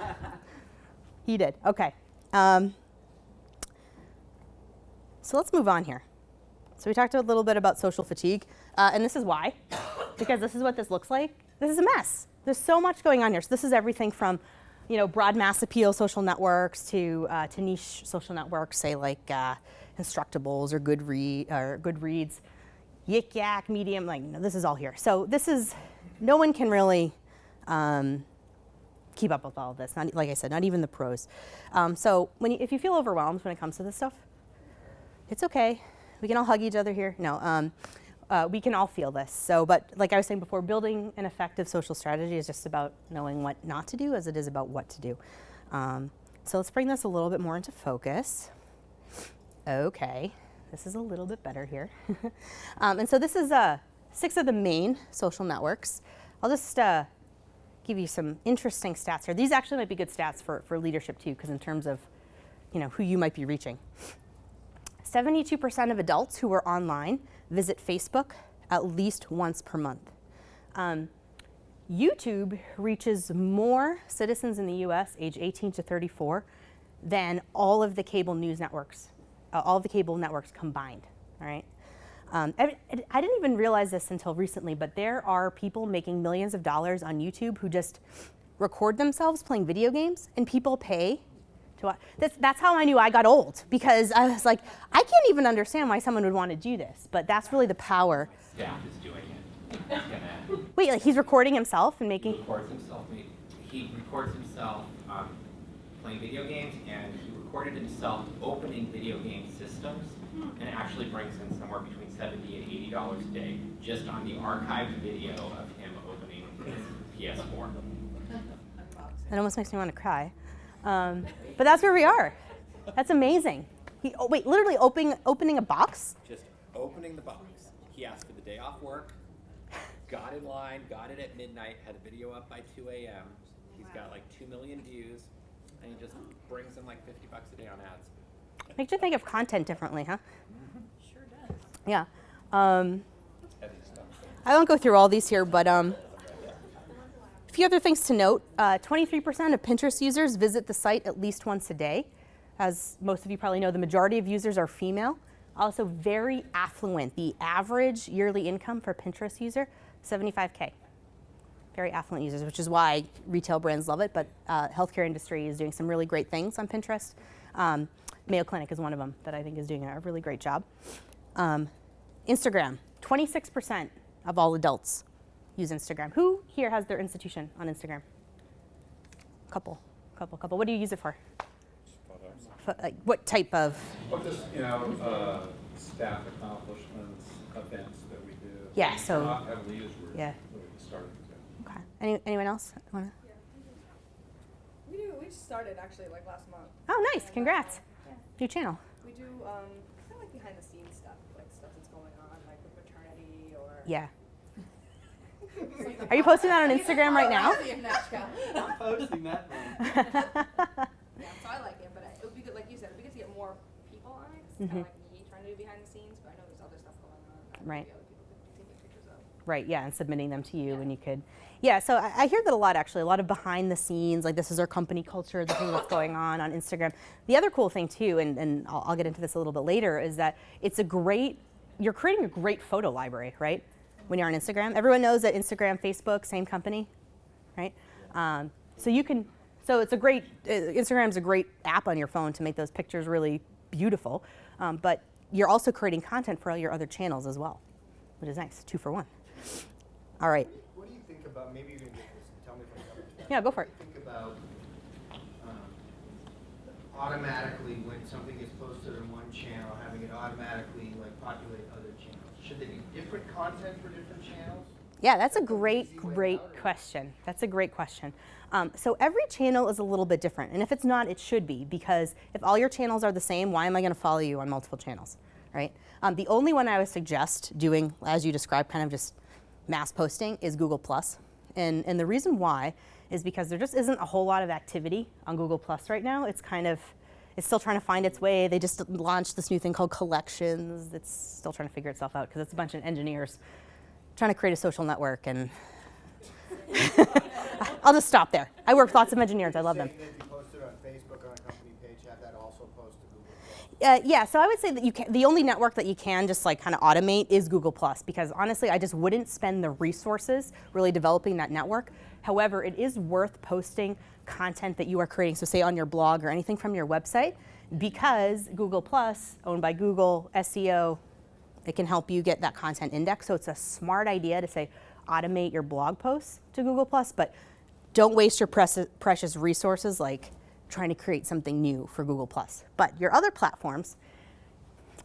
He did. Okay. So let's move on here. So we talked a little bit about social fatigue, and this is why, because this is what this looks like. This is a mess. There's so much going on here. So this is everything from, broad mass appeal social networks to niche social networks, say like Instructables or Goodreads, Yik Yak, Medium. This is all here. So this is, no one can really keep up with all of this. Not, like I said, not even the pros. So if you feel overwhelmed when it comes to this stuff, it's okay. We can all hug each other here. No, we can all feel this. So, but like I was saying before, building an effective social strategy is just about knowing what not to do as it is about what to do. So let's bring this a little bit more into focus. Okay, this is a little bit better here. And so this is 6 of the main social networks. I'll just give you some interesting stats here. These actually might be good stats for leadership too, because in terms of who you might be reaching. 72% of adults who are online visit Facebook at least once per month. YouTube reaches more citizens in the US age 18 to 34 than all of the cable news networks, all of the cable networks combined, all right? I didn't even realize this until recently, but there are people making millions of dollars on YouTube who just record themselves playing video games, and people pay to watch. That's how I knew I got old, because I was like, I can't even understand why someone would want to do this, but that's really the power. Staff is doing it. He's gonna, Wait, like he's recording himself and making. he records himself playing video games, and he recorded himself opening video game systems, and it actually brings in somewhere between $70 and $80 a day just on the archived video of him opening his PS4. That almost makes me want to cry. But that's where we are. That's amazing. Literally opening a box? Just opening the box. He asked for the day off work, got in line, got it at midnight, had a video up by 2 a.m. He's got like 2 million views, and he just brings in like $50 a day on ads. Makes you think of content differently, huh? Sure does. Yeah. Heavy stuff. I won't go through all these here, but a few other things to note. 23% of Pinterest users visit the site at least once a day. As most of you probably know, the majority of users are female. Also very affluent. The average yearly income for a Pinterest user, $75K. Very affluent users, which is why retail brands love it, but healthcare industry is doing some really great things on Pinterest. Mayo Clinic is one of them that I think is doing a really great job. Instagram, 26% of all adults use Instagram. Who here has their institution on Instagram? Couple. What do you use it for? Like what type of? Well, just, staff accomplishments, events that we do. Yeah, so- Not heavily used, Yeah. we started to. Okay. Anyone else wanna? We just started actually like last month. Oh, nice. And, Congrats. yeah. New channel. We do kind of like behind the scenes stuff, like stuff that's going on, like with maternity or. Yeah. Are you posting that on Instagram right now? I'm posting that one. Yeah, so I like it, but it would be good, like you said, it would be good to get more people on it. 'Cause it's kind of like me trying to do behind the scenes, but I know there's other stuff going on. that Right. maybe other people could be taking pictures of. Right, yeah, and submitting them to you, and you could. Yeah, so I hear that a lot, actually, a lot of behind the scenes, like this is our company culture, the thing that's going on Instagram. The other cool thing, too, and I'll get into this a little bit later, is that you're creating a great photo library, right? When you're on Instagram. Everyone knows that Instagram, Facebook, same company, right? So you can So it's a great, Instagram's a great app on your phone to make those pictures really beautiful, but you're also creating content for all your other channels as well, which is nice, 2 for 1. All right. What do you think about, maybe you can get this, tell me if I'm coming. Yeah, go for it. What do you think about automatically when something gets posted on one channel, having it automatically like populate other channels? Should there be different content for different channels? Yeah, that's a great question. That's a great question. So every channel is a little bit different, and if it's not, it should be, because if all your channels are the same, why am I going to follow you on multiple channels, right? The only one I would suggest doing, as you described, kind of just mass posting, is Google+. And the reason why is because there just isn't a whole lot of activity on Google+ right now. It's still trying to find its way. They just launched this new thing called Collections. It's still trying to figure itself out because it's a bunch of engineers trying to create a social network, and I'll just stop there. I work with lots of engineers. I love them. If you post it on Facebook on a company page, have that also post to Google+. Yeah, so I would say that the only network that you can just like kind of automate is Google+, because honestly, I just wouldn't spend the resources really developing that network. However, it is worth posting content that you are creating, so say on your blog or anything from your website, because Google+, owned by Google, SEO, it can help you get that content index. So it's a smart idea to say automate your blog posts to Google+, but don't waste your precious resources like trying to create something new for Google+. But your other platforms,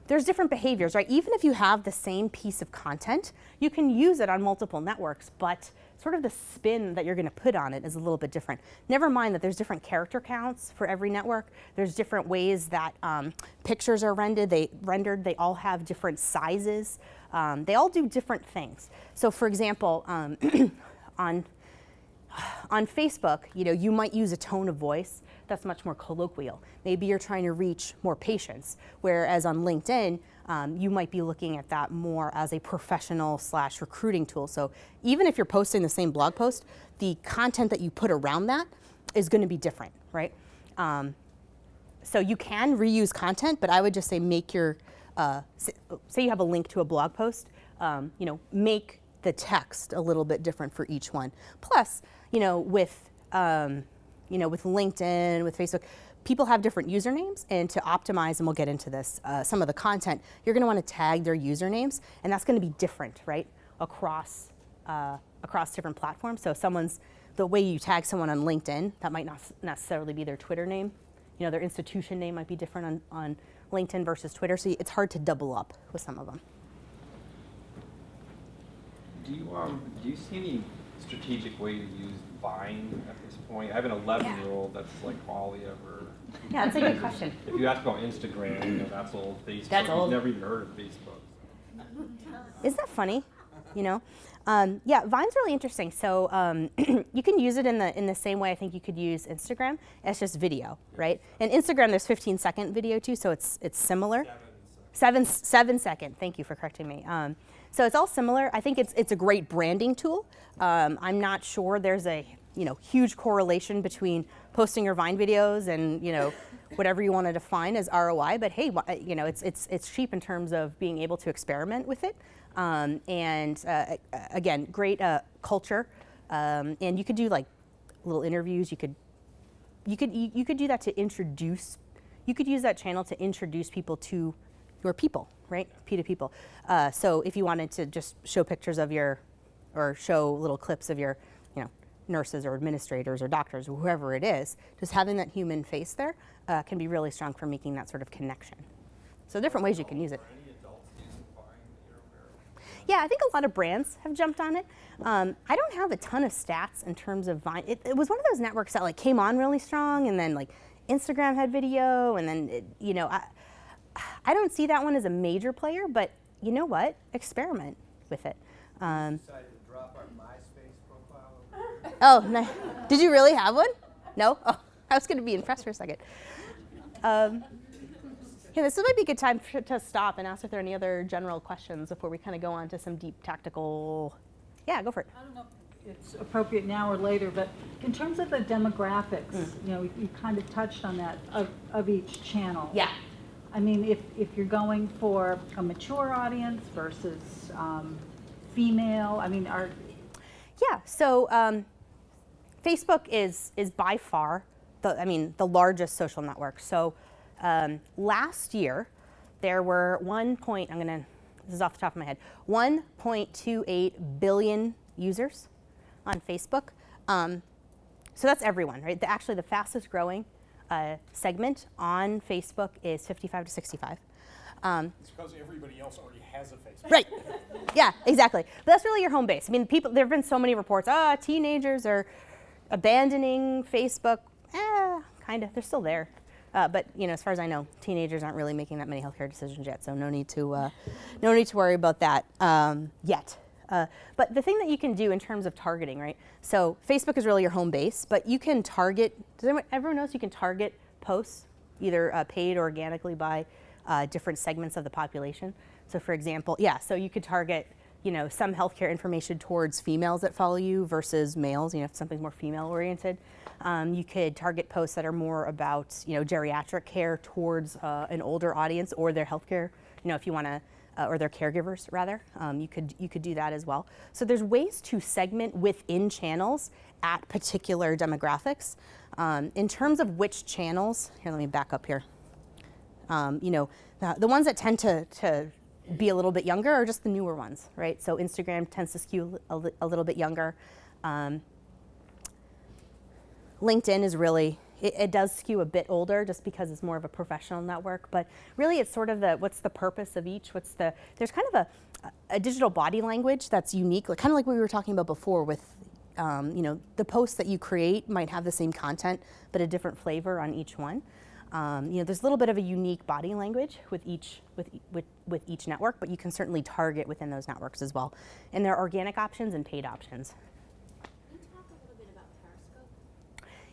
there's different behaviors, right? Even if you have the same piece of content, you can use it on multiple networks, but sort of the spin that you're going to put on it is a little bit different. Never mind that there's different character counts for every network. There's different ways that pictures are rendered. They all have different sizes. They all do different things. So for example, on Facebook, you might use a tone of voice that's much more colloquial. Maybe you're trying to reach more patients, whereas on LinkedIn, you might be looking at that more as a professional / recruiting tool. So even if you're posting the same blog post, the content that you put around that is going to be different, right? So you can reuse content, but I would just say make your, say you have a link to a blog post, make the text a little bit different for each one. Plus, with LinkedIn, with Facebook, people have different usernames, and to optimize, and we'll get into this, some of the content, you're going to want to tag their usernames, and that's going to be different, right, across different platforms. So the way you tag someone on LinkedIn, that might not necessarily be their Twitter name. Their institution name might be different on LinkedIn versus Twitter, so it's hard to double up with some of them. Do you see any strategic way to use Vine at this point? I have an 11-year-old that's like all he ever. Yeah, that's a good question. If you ask about Instagram, that's old. Facebook. That's old. He's never even heard of Facebook. Isn't that funny? Yeah, Vine's really interesting. So you can use it in the same way I think you could use Instagram. It's just video, right? And Instagram, there's 15-second video too, so it's similar. 7 second. Thank you for correcting me. So it's all similar. I think it's a great branding tool. I'm not sure there's a huge correlation between posting your Vine videos and whatever you want to define as ROI. But hey, it's cheap in terms of being able to experiment with it. Again, great culture. And you could do like little interviews. You could do that to introduce. You could use that channel to introduce people to your people, right? P to people. So if you wanted to just show pictures of or show little clips of your, nurses or administrators or doctors or whoever it is, just having that human face there can be really strong for making that sort of connection. So different ways you can use it. Yeah, I think a lot of brands have jumped on it. I don't have a ton of stats in terms of Vine. It was one of those networks that like came on really strong, and then like Instagram had video, and then I don't see that one as a major player, but you know what? Experiment with it. Decided to drop our MySpace profile. Oh, nice. Did you really have one? No? Oh, I was going to be impressed for a second. This might be a good time to stop and ask if there are any other general questions before we kind of go on to some deep tactical. Yeah, go for it. I don't know if it's appropriate now or later, but in terms of the demographics, you kind of touched on that of each channel. Yeah. I mean, if you're going for a mature audience versus female, I mean, Yeah, so Facebook is by far the largest social network. So last year there were this is off the top of my head, 1.28 billion users on Facebook. So that's everyone, right? Actually, the fastest growing segment on Facebook is 55 to 65. It's because everybody else already has a Facebook. Right. Yeah, exactly. But that's really your home base. I mean, there have been so many reports. Teenagers are abandoning Facebook. Kind of. They're still there. But as far as I know, teenagers aren't really making that many healthcare decisions yet. So no need to worry about that yet. But the thing that you can do in terms of targeting, right? So Facebook is really your home base, but you can target. Everyone knows you can target posts, either paid or organically by different segments of the population. So for example, so you could target, some healthcare information towards females that follow you versus males, if something's more female oriented. You could target posts that are more about, geriatric care towards an older audience or their healthcare, if you want to, or their caregivers rather. You could do that as well. So there's ways to segment within channels at particular demographics. In terms of which channels, here, let me back up here. The ones that tend to be a little bit younger are just the newer ones, right? So Instagram tends to skew a little bit younger. LinkedIn is really, it does skew a bit older just because it's more of a professional network, but really it's sort of what's the purpose of each? There's kind of a digital body language that's unique, kind of like we were talking about before with, the posts that you create might have the same content, but a different flavor on each one. There's a little bit of a unique body language with each network, but you can certainly target within those networks as well. And there are organic options and paid options. Can you talk a little bit about Periscope?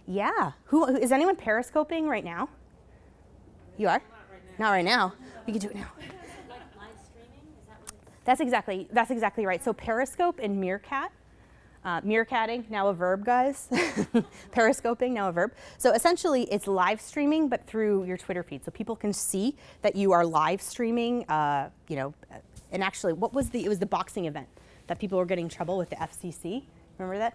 Yeah. Is anyone periscoping right now? You are? Not right now. We can do it now. Like live streaming? Is that what it's? That's exactly right. So Periscope and Meerkat. Meerkatting, now a verb, guys. Periscoping, now a verb. So essentially, it's live streaming, but through your Twitter feed. So people can see that you are live streaming, and actually, it was the boxing event that people were getting in trouble with the FCC. Remember that?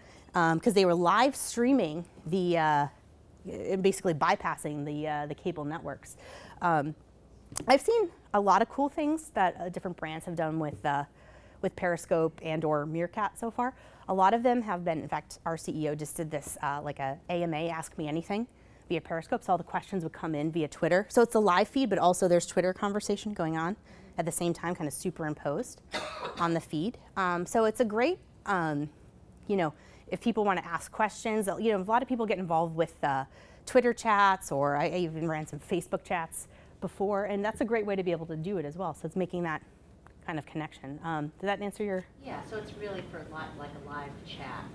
Because they were live streaming basically bypassing the cable networks. I've seen a lot of cool things that different brands have done with Periscope and or Meerkat so far. A lot of them have been, in fact, our CEO just did this like a AMA, Ask Me Anything, via Periscope, so all the questions would come in via Twitter. So it's a live feed, but also there's Twitter conversation going on at the same time, kind of superimposed on the feed. So it's a great, if people want to ask questions, a lot of people get involved with Twitter chats, or I even ran some Facebook chats before, and that's a great way to be able to do it as well. So it's making that kind of connection. Did that answer your? Yeah, so it's really for like a live chat.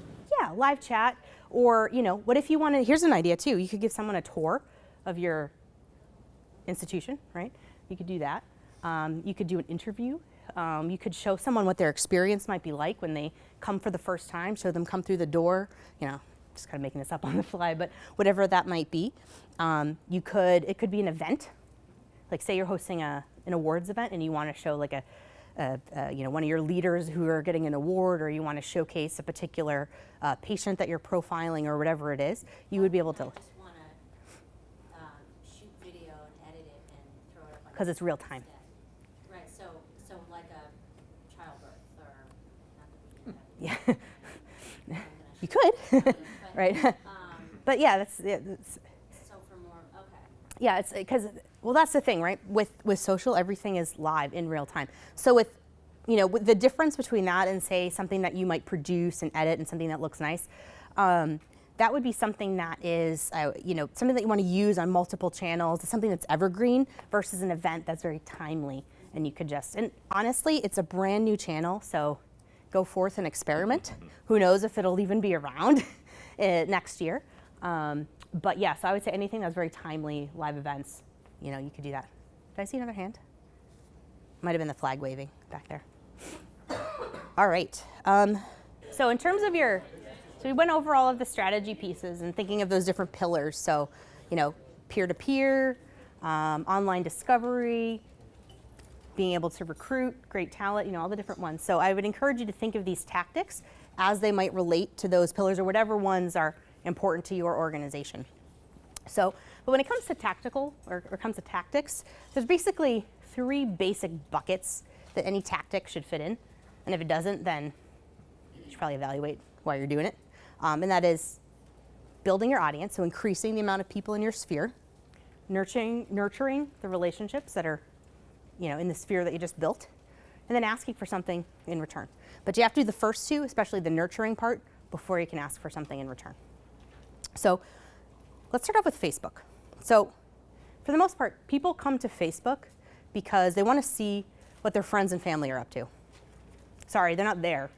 Yeah, live chat, or what if you want to? Here's an idea too. You could give someone a tour of your institution, right? You could do that. You could do an interview. You could show someone what their experience might be like when they come for the first time. Show them come through the door. Just kind of making this up on the fly, but whatever that might be. It could be an event. Like say you're hosting an awards event and you want to show like one of your leaders who are getting an award, or you want to showcase a particular patient that you're profiling or whatever it is, you would be able to. I just want to shoot video and edit it and throw it up. Because it's real time. Right. So like a childbirth, or not that we Yeah. You could, but, right? But yeah, that's. So for more, okay. Yeah, it's because, that's the thing, right? With social, everything is live in real time. So with the difference between that and say something that you might produce and edit and something that looks nice, that would be something that is, something that you want to use on multiple channels, something that's evergreen versus an event that's very timely. And you could and honestly, it's a brand new channel, so go forth and experiment. Who knows if it'll even be around next year. But yeah, so I would say anything that's very timely, live events, you could do that. Did I see another hand? Might have been the flag waving back there. All right. So in terms of so we went over all of the strategy pieces and thinking of those different pillars. So, peer-to-peer, online discovery, being able to recruit great talent, all the different ones. So I would encourage you to think of these tactics as they might relate to those pillars or whatever ones are important to your organization. So, but when it comes to tactical or comes to tactics, there's basically 3 basic buckets that any tactic should fit in. And if it doesn't, then you should probably evaluate why you're doing it. And that is building your audience, so increasing the amount of people in your sphere, nurturing the relationships that are, in the sphere that you just built, and then asking for something in return. But you have to do the first 2, especially the nurturing part, before you can ask for something in return. So let's start off with Facebook. So for the most part, people come to Facebook because they want to see what their friends and family are up to. Sorry, they're not there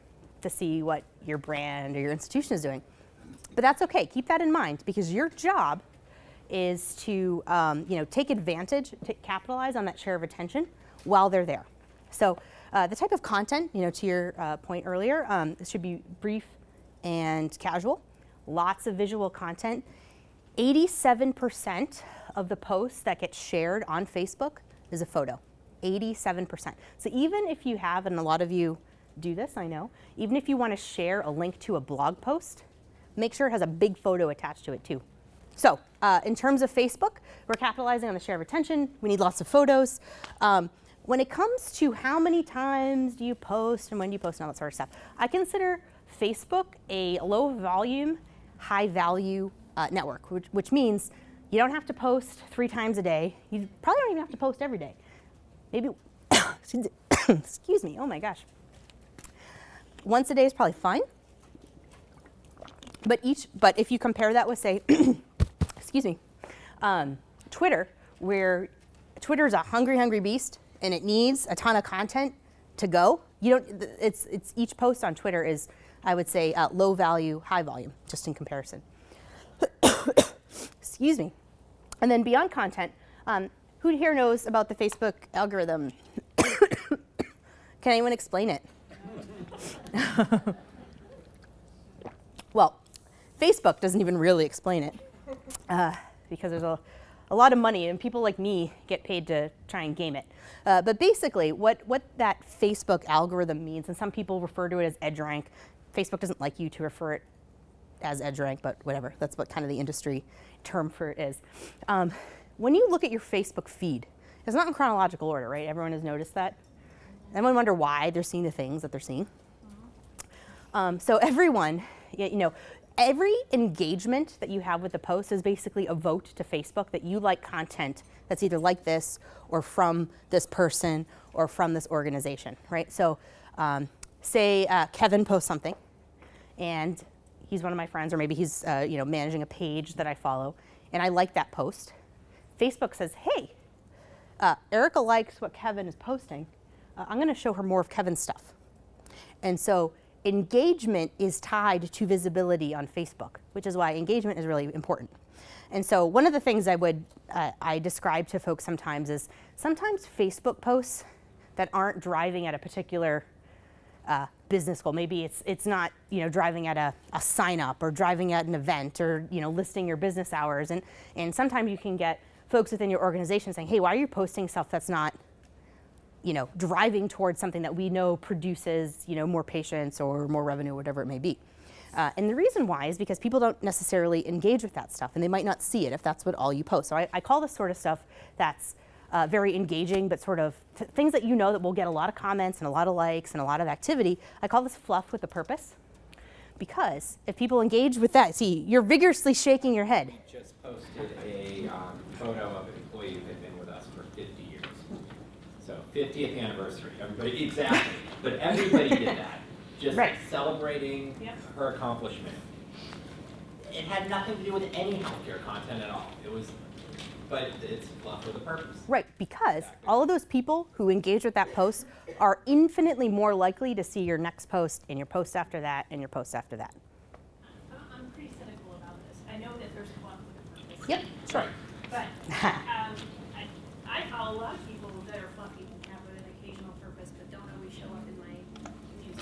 to see what your brand or your institution is doing. But that's okay. Keep that in mind, because your job is to take advantage, capitalize on that share of attention while they're there. So the type of content, to your point earlier, it should be brief and casual. Lots of visual content. 87% of the posts that get shared on Facebook is a photo. 87%. So even if you have, and a lot of you do this, I know, even if you want to share a link to a blog post, make sure it has a big photo attached to it too. So in terms of Facebook, we're capitalizing on the share of attention. We need lots of photos. When it comes to how many times do you post and when do you post and all that sort of stuff, I consider Facebook a low volume, high value network, which means you don't have to post 3 times a day. You probably don't even have to post every day. Maybe, excuse me, oh my gosh. Once a day is probably fine. But if you compare that with, say, excuse me, Twitter, where Twitter is a hungry beast and it needs a ton of content to go. It's each post on Twitter is, I would say, low value, high volume, just in comparison. Excuse me. And then beyond content, who here knows about the Facebook algorithm? Can anyone explain it? Well, Facebook doesn't even really explain it because there's a lot of money and people like me get paid to try and game it. But basically, what that Facebook algorithm means, and some people refer to it as EdgeRank. Facebook doesn't like you to refer it as EdgeRank, but whatever. That's what kind of the industry term for it is. When you look at your Facebook feed, it's not in chronological order, right? Everyone has noticed that. Anyone wonder why they're seeing the things that they're seeing? So everyone, every engagement that you have with the post is basically a vote to Facebook that you like content that's either like this or from this person or from this organization, right? So say Kevin posts something and he's one of my friends, or maybe he's managing a page that I follow, and I like that post. Facebook says, hey, Erica likes what Kevin is posting. I'm going to show her more of Kevin's stuff. And so engagement is tied to visibility on Facebook, which is why engagement is really important. And so one of the things I describe to folks sometimes is sometimes Facebook posts that aren't driving at a particular business goal. Maybe it's not driving at a sign up or driving at an event or listing your business hours. And sometimes you can get folks within your organization saying, hey, why are you posting stuff that's not driving towards something that we know produces, more patients or more revenue, whatever it may be. And the reason why is because people don't necessarily engage with that stuff, and they might not see it if that's what all you post. So I call this sort of stuff that's very engaging, but sort of things that that will get a lot of comments and a lot of likes and a lot of activity. I call this fluff with a purpose. Because if people engage with that, see, you're vigorously shaking your head. We just posted a photo of an employee who had been with us for 50 years. So 50th anniversary, everybody, exactly. But everybody did that, just right. Celebrating her accomplishment. It had nothing to do with any healthcare content at all. But it's fluff with a purpose. Right, because all of those people who engage with that post are infinitely more likely to see your next post and your post after that and your post after that. I'm pretty cynical about this. I know that there's fluff with a purpose. Yep, sure. But I follow a lot of people that are fluffy and have an occasional purpose but don't always show up in my news.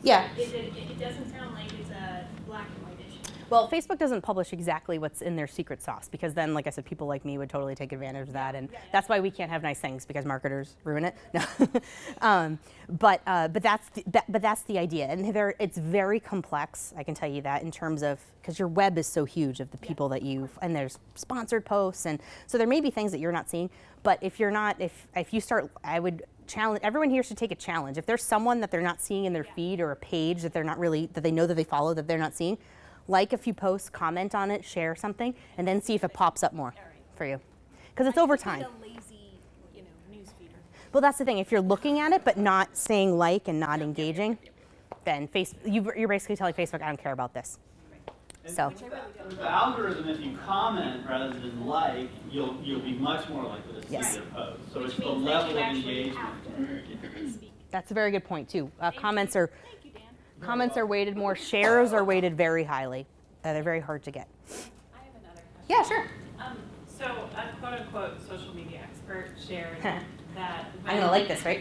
Yeah. It doesn't sound like it's a black and white issue. Well, Facebook doesn't publish exactly what's in their secret sauce, because then, like I said, people like me would totally take advantage of that, and that's why we can't have nice things, because marketers ruin it. No. But that's the idea, and it's very complex. I can tell you that, in terms of, because your web is so huge of the people that and there's sponsored posts, and so there may be things that you're not seeing. But if you're not, if you start, I would challenge everyone here should take a challenge. If there's someone that they're not seeing in their feed, or a page that they're not really, that they know that they follow, that they're not seeing, like a few posts, comment on it, share something, and then see if it pops up more for you, because it's over time. A lazy, news feeder. Well, that's the thing. If you're looking at it but not saying like and not engaging, then you're basically telling Facebook, I don't care about this. So with the algorithm, if you comment rather than like, you'll be much more likely to see their post. So it's the level of engagement. That's a very good point too. Comments are weighted more. Shares are weighted very highly. They're very hard to get. I have another question. Yeah, sure. So a quote-unquote social media expert shared that I'm gonna like this, right?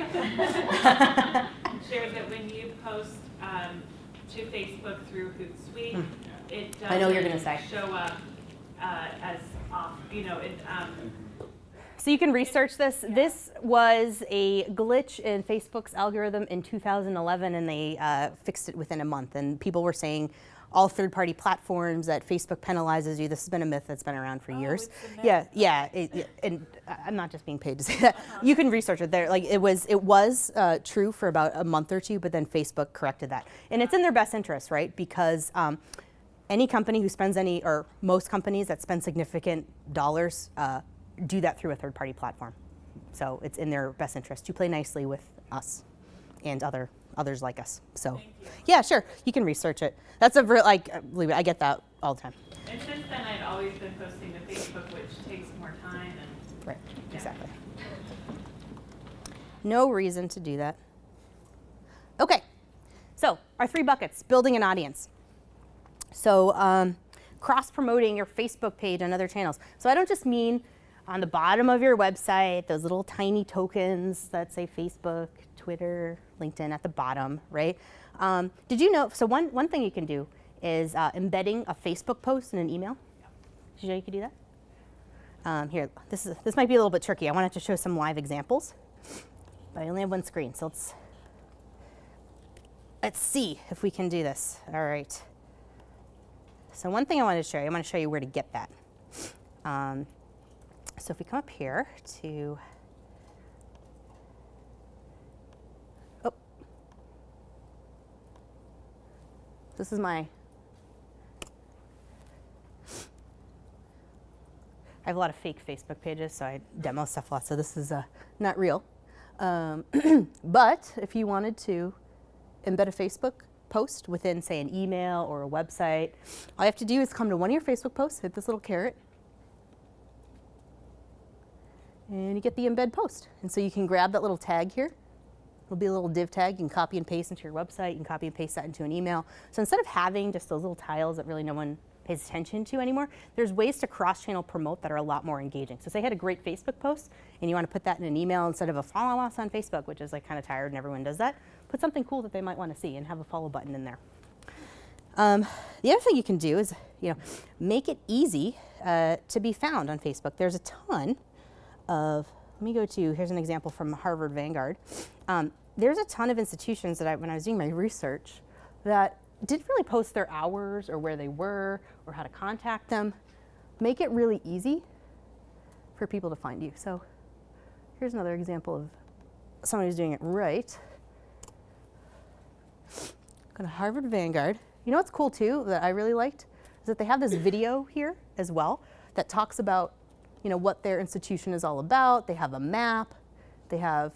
shared that when you post to Facebook through Hootsuite, it I know what you're gonna say. show up as off. So you can research this. This was a glitch in Facebook's algorithm in 2011, and they fixed it within a month. And people were saying all third-party platforms that Facebook penalizes you. This has been a myth that's been around for years. Yeah. And I'm not just being paid to say that. You can research it there. Like it was true for about a month or two, but then Facebook corrected that, and it's in their best interest, right? Because any company who spends or most companies that spend significant dollars do that through a third-party platform. So it's in their best interest to play nicely with us and others like us. So yeah, sure, you can research it. That's believe it, I get that all the time. And since then, I've always been posting to Facebook, which takes more time. Right, exactly. No reason to do that. Okay, so our 3 buckets: building an audience. So cross-promoting your Facebook page and other channels. So I don't just mean on the bottom of your website, those little tiny tokens that say Facebook, Twitter, LinkedIn at the bottom, right? Did you know, so one thing you can do is embedding a Facebook post in an email. Did you know you could do that? Here, this might be a little bit tricky. I wanted to show some live examples, but I only have one screen, so let's see if we can do this. All right. So one thing I want to show you where to get that. So if we come up here to, this is I have a lot of fake Facebook pages, so I demo stuff a lot, so this is not real. But if you wanted to embed a Facebook post within, say, an email or a website, all you have to do is come to one of your Facebook posts, hit this little caret, and you get the embed post. And so you can grab that little tag here. It'll be a little div tag. You can copy and paste into your website. You can copy and paste that into an email. So instead of having just those little tiles that really no one pays attention to anymore, there's ways to cross-channel promote that are a lot more engaging. So say you had a great Facebook post and you want to put that in an email instead of a follow us on Facebook, which is like kind of tired and everyone does that. Put something cool that they might want to see and have a follow button in there. The other thing you can do is, make it easy to be found on Facebook. There's a ton of, here's an example from Harvard Vanguard. There's a ton of institutions that when I was doing my research, that didn't really post their hours or where they were or how to contact them. Make it really easy for people to find you. So here's another example of someone who's doing it right. Go to Harvard Vanguard. You know what's cool too that I really liked is that they have this video here as well that talks about what their institution is all about. They have a map. They have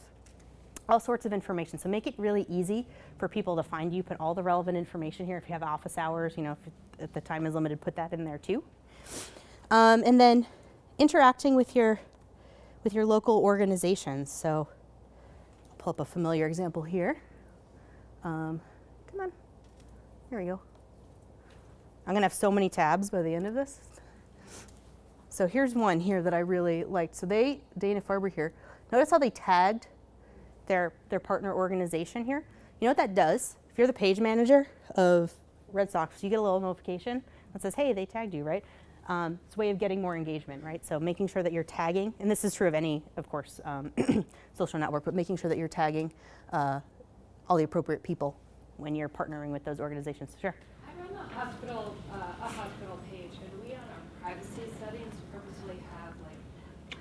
all sorts of information. So make it really easy for people to find you. Put all the relevant information here. If you have office hours, if the time is limited, put that in there too. And then interacting with your local organizations. So I'll pull up a familiar example here. Come on. Here we go. I'm going to have so many tabs by the end of this. So here's one here that I really liked. So Dana-Farber here, notice how they tagged their partner organization here. You know what that does? If you're the page manager of Red Sox, you get a little notification that says, hey, they tagged you, right? It's a way of getting more engagement, right? So making sure that you're tagging, and this is true of any, of course, social network, but making sure that you're tagging all the appropriate people when you're partnering with those organizations. Sure. I run a hospital page, and we on our privacy settings purposely have like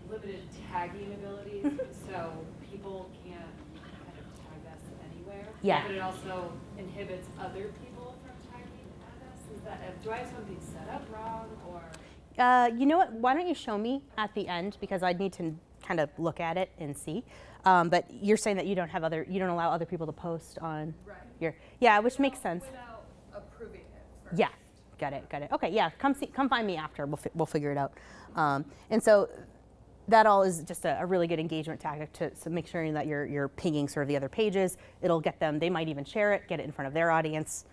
limited tagging abilities, so people can't kind of tag us anywhere. Yeah. But it also inhibits other people from tagging at us. Is that, do I have something set up wrong, or? You know what? Why don't you show me at the end, because I'd need to kind of look at it and see. But you're saying that you don't allow other people to post on your, which makes sense. Without approving it first. Yeah, got it. Okay, yeah, come find me after. We'll figure it out. And so that all is just a really good engagement tactic to make sure that you're pinging sort of the other pages. It'll get them. They might even share it, get it in front of their audience.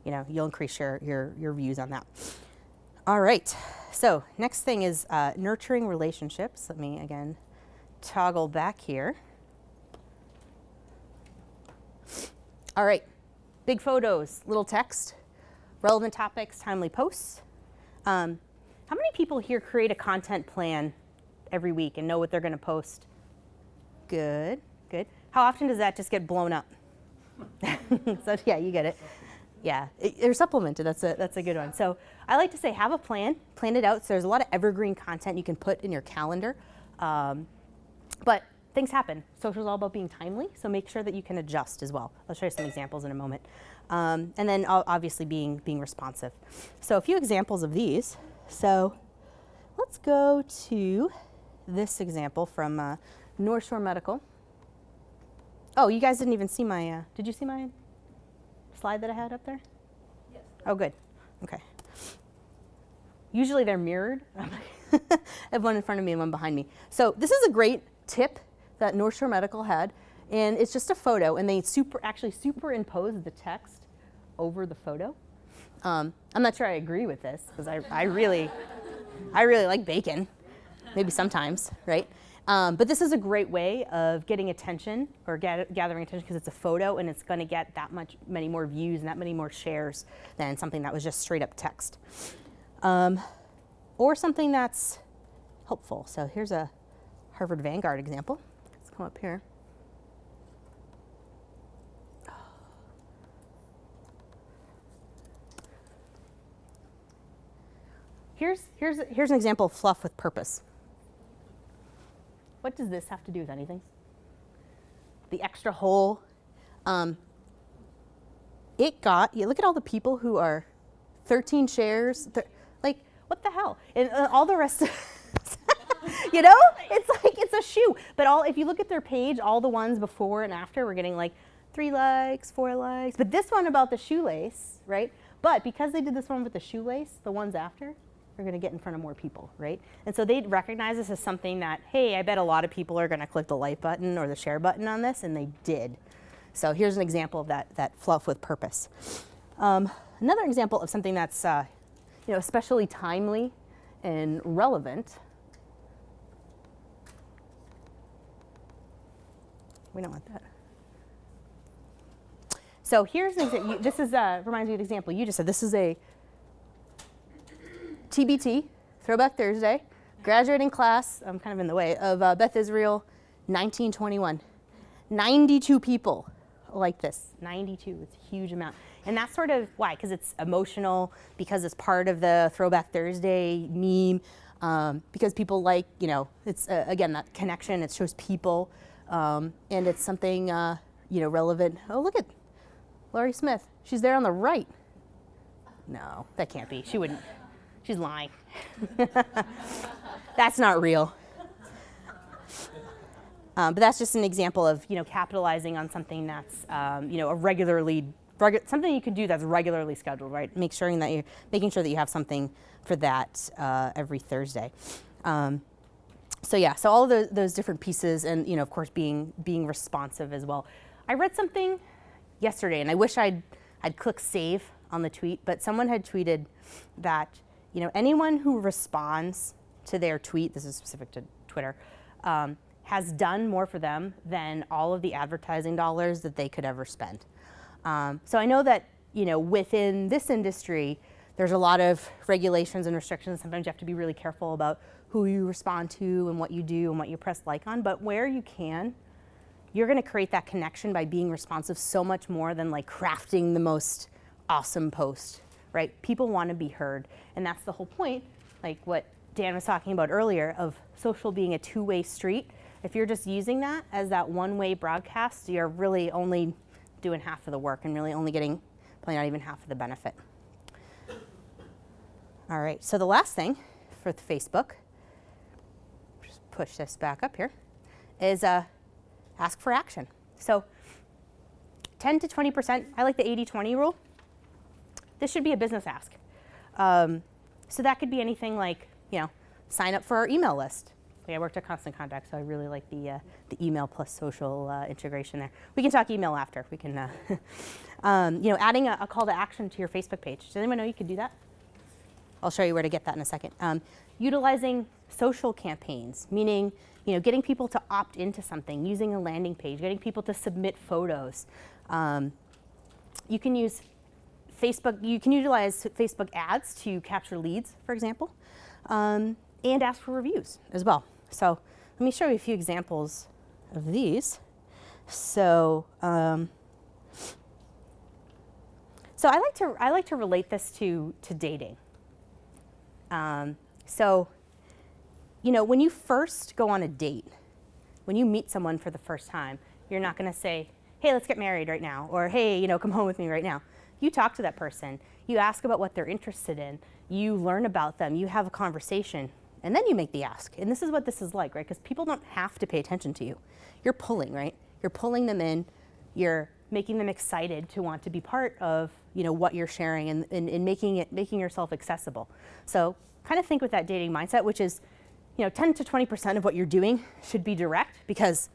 You know, you'll increase your views on that. All right. So next thing is nurturing relationships. Let me again toggle back here. All right, big photos, little text, relevant topics, timely posts. How many people here create a content plan every week and know what they're going to post? Good. How often does that just get blown up? So yeah, you get it. Yeah, they're supplemented. That's a good one. So I like to say have a plan it out. So there's a lot of evergreen content you can put in your calendar. But things happen. Social is all about being timely, so make sure that you can adjust as well. I'll show you some examples in a moment. And then obviously being responsive. So a few examples of these. So let's go to this example from North Shore Medical. Oh, you guys didn't even see my, did you see my slide that I had up there? Yes. Oh, good. Okay. Usually they're mirrored. I have one in front of me and one behind me. So this is a great tip that North Shore Medical had, and it's just a photo, and they actually superimpose the text over the photo. I'm not sure I agree with this, because I really like bacon, maybe sometimes, right? But this is a great way of getting attention, or gathering attention, because it's a photo, and it's going to get many more views and that many more shares than something that was just straight up text. Or something that's helpful. So here's a Harvard Vanguard example. Let's come up here. Here's an example of fluff with purpose. What does this have to do with anything? The extra hole. It got, look at all the people who are 13 shares. Like, what the hell? And all the rest of you know? It's like, it's a shoe. But if you look at their page, all the ones before and after were getting like 3 likes, 4 likes. But this one about the shoelace, right? But because they did this one with the shoelace, the ones after are going to get in front of more people, right? And so they recognize this as something that, hey, I bet a lot of people are going to click the like button or the share button on this, and they did. So here's an example of that fluff with purpose. Another example of something that's especially timely and relevant. We don't want that. So here's an example. This is reminds me of an example you just said. This is a TBT, Throwback Thursday, graduating class, I'm kind of in the way, of Beth Israel, 1921. 92 people like this. 92, it's a huge amount. And that's sort of why, because it's emotional, because it's part of the Throwback Thursday meme, because people like, it's, again, that connection, it shows people, and it's something, relevant. Oh, look at Laurie Smith. She's there on the right. No, that can't be. She wouldn't. She's lying. That's not real. But that's just an example of capitalizing on something that's something you could do that's regularly scheduled, right? Making sure that you have something for that every Thursday. So all of those different pieces, and of course being responsive as well. I read something yesterday, and I wish I'd clicked save on the tweet, but someone had tweeted that anyone who responds to their tweet, this is specific to Twitter, has done more for them than all of the advertising dollars that they could ever spend. So I know that within this industry, there's a lot of regulations and restrictions. Sometimes you have to be really careful about who you respond to and what you do and what you press like on. But where you can, you're going to create that connection by being responsive so much more than like crafting the most awesome post, right? People want to be heard. And that's the whole point, like what Dan was talking about earlier, of social being a two-way street. If you're just using that as that one-way broadcast, you're really only doing half of the work and really only getting probably not even half of the benefit. All right, so the last thing for Facebook, just push this back up here, is ask for action. So 10 to 20%, I like the 80-20 rule. This should be a business ask. So that could be anything like, sign up for our email list. I worked at Constant Contact, so I really like the email plus social integration there. We can talk email after. We can, adding a call to action to your Facebook page. Does anyone know you could do that? I'll show you where to get that in a second. Utilizing social campaigns, meaning getting people to opt into something, using a landing page, getting people to submit photos. You can use you can utilize Facebook ads to capture leads, for example, and ask for reviews as well. So let me show you a few examples of these. So, so I like to relate this to dating. So, when you first go on a date, when you meet someone for the first time, you're not going to say, "Hey, let's get married right now," or "Hey, come home with me right now." You talk to that person, you ask about what they're interested in, you learn about them, you have a conversation, and then you make the ask. And this is what this is like, right? Because people don't have to pay attention to you. You're pulling, right? You're pulling them in, you're making them excited to want to be part of, what you're sharing and making yourself accessible. So kind of think with that dating mindset, which is, 10 to 20% of what you're doing should be direct because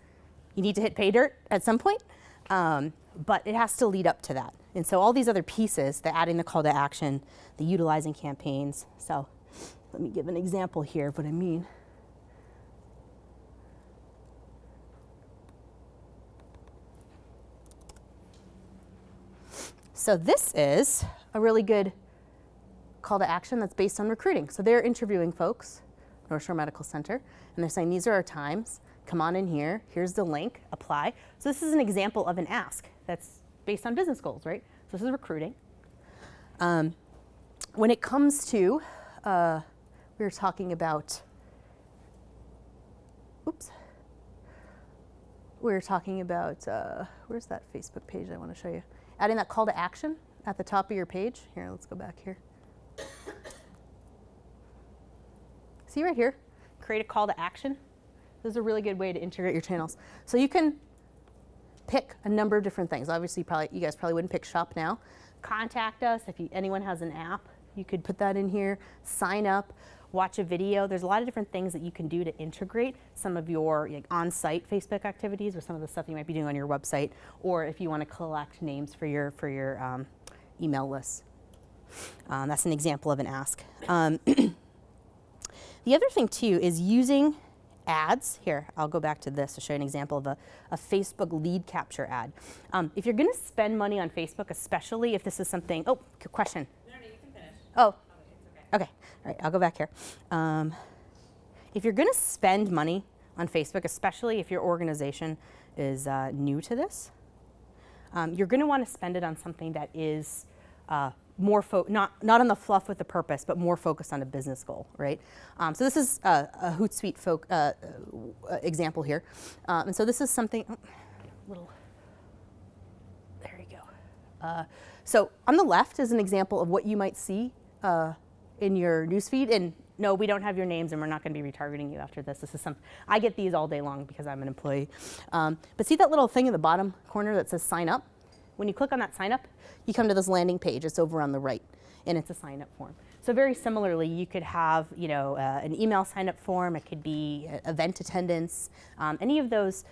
you need to hit pay dirt at some point. But it has to lead up to that. And so all these other pieces, the adding the call to action, the utilizing campaigns. So let me give an example here of what I mean. So this is a really good call to action that's based on recruiting. So they're interviewing folks, North Shore Medical Center, and they're saying, these are our times. Come on in here. Here's the link. Apply. So this is an example of an ask that's based on business goals, right? So this is recruiting. When it comes to, we were talking about, where's that Facebook page I want to show you? Adding that call to action at the top of your page. Here, let's go back here. See right here, create a call to action. This is a really good way to integrate your channels. So you can pick a number of different things. Obviously, you guys probably wouldn't pick shop now. Contact us. If anyone has an app, you could put that in here. Sign up, watch a video. There's a lot of different things that you can do to integrate some of your on-site Facebook activities with some of the stuff you might be doing on your website, or if you want to collect names for your email lists. That's an example of an ask. The other thing too is using ads. Here, I'll go back to this to show you an example of a Facebook lead capture ad. If you're going to spend money on Facebook, especially if this is something, good question. No, you can finish. Oh, it's okay. Okay, all right, I'll go back here. If you're going to spend money on Facebook, especially if your organization is new to this, you're going to want to spend it on something that is more not on the fluff with the purpose, but more focused on a business goal, right? So this is a Hootsuite example here, and so this is something. There you go. So on the left is an example of what you might see in your newsfeed, and no, we don't have your names, and we're not going to be retargeting you after this. This is I get these all day long because I'm an employee. But see that little thing in the bottom corner that says sign up? When you click on that sign up, you come to this landing page. It's over on the right, and it's a sign up form. So very similarly, you could have an email sign up form. It could be event attendance, any of those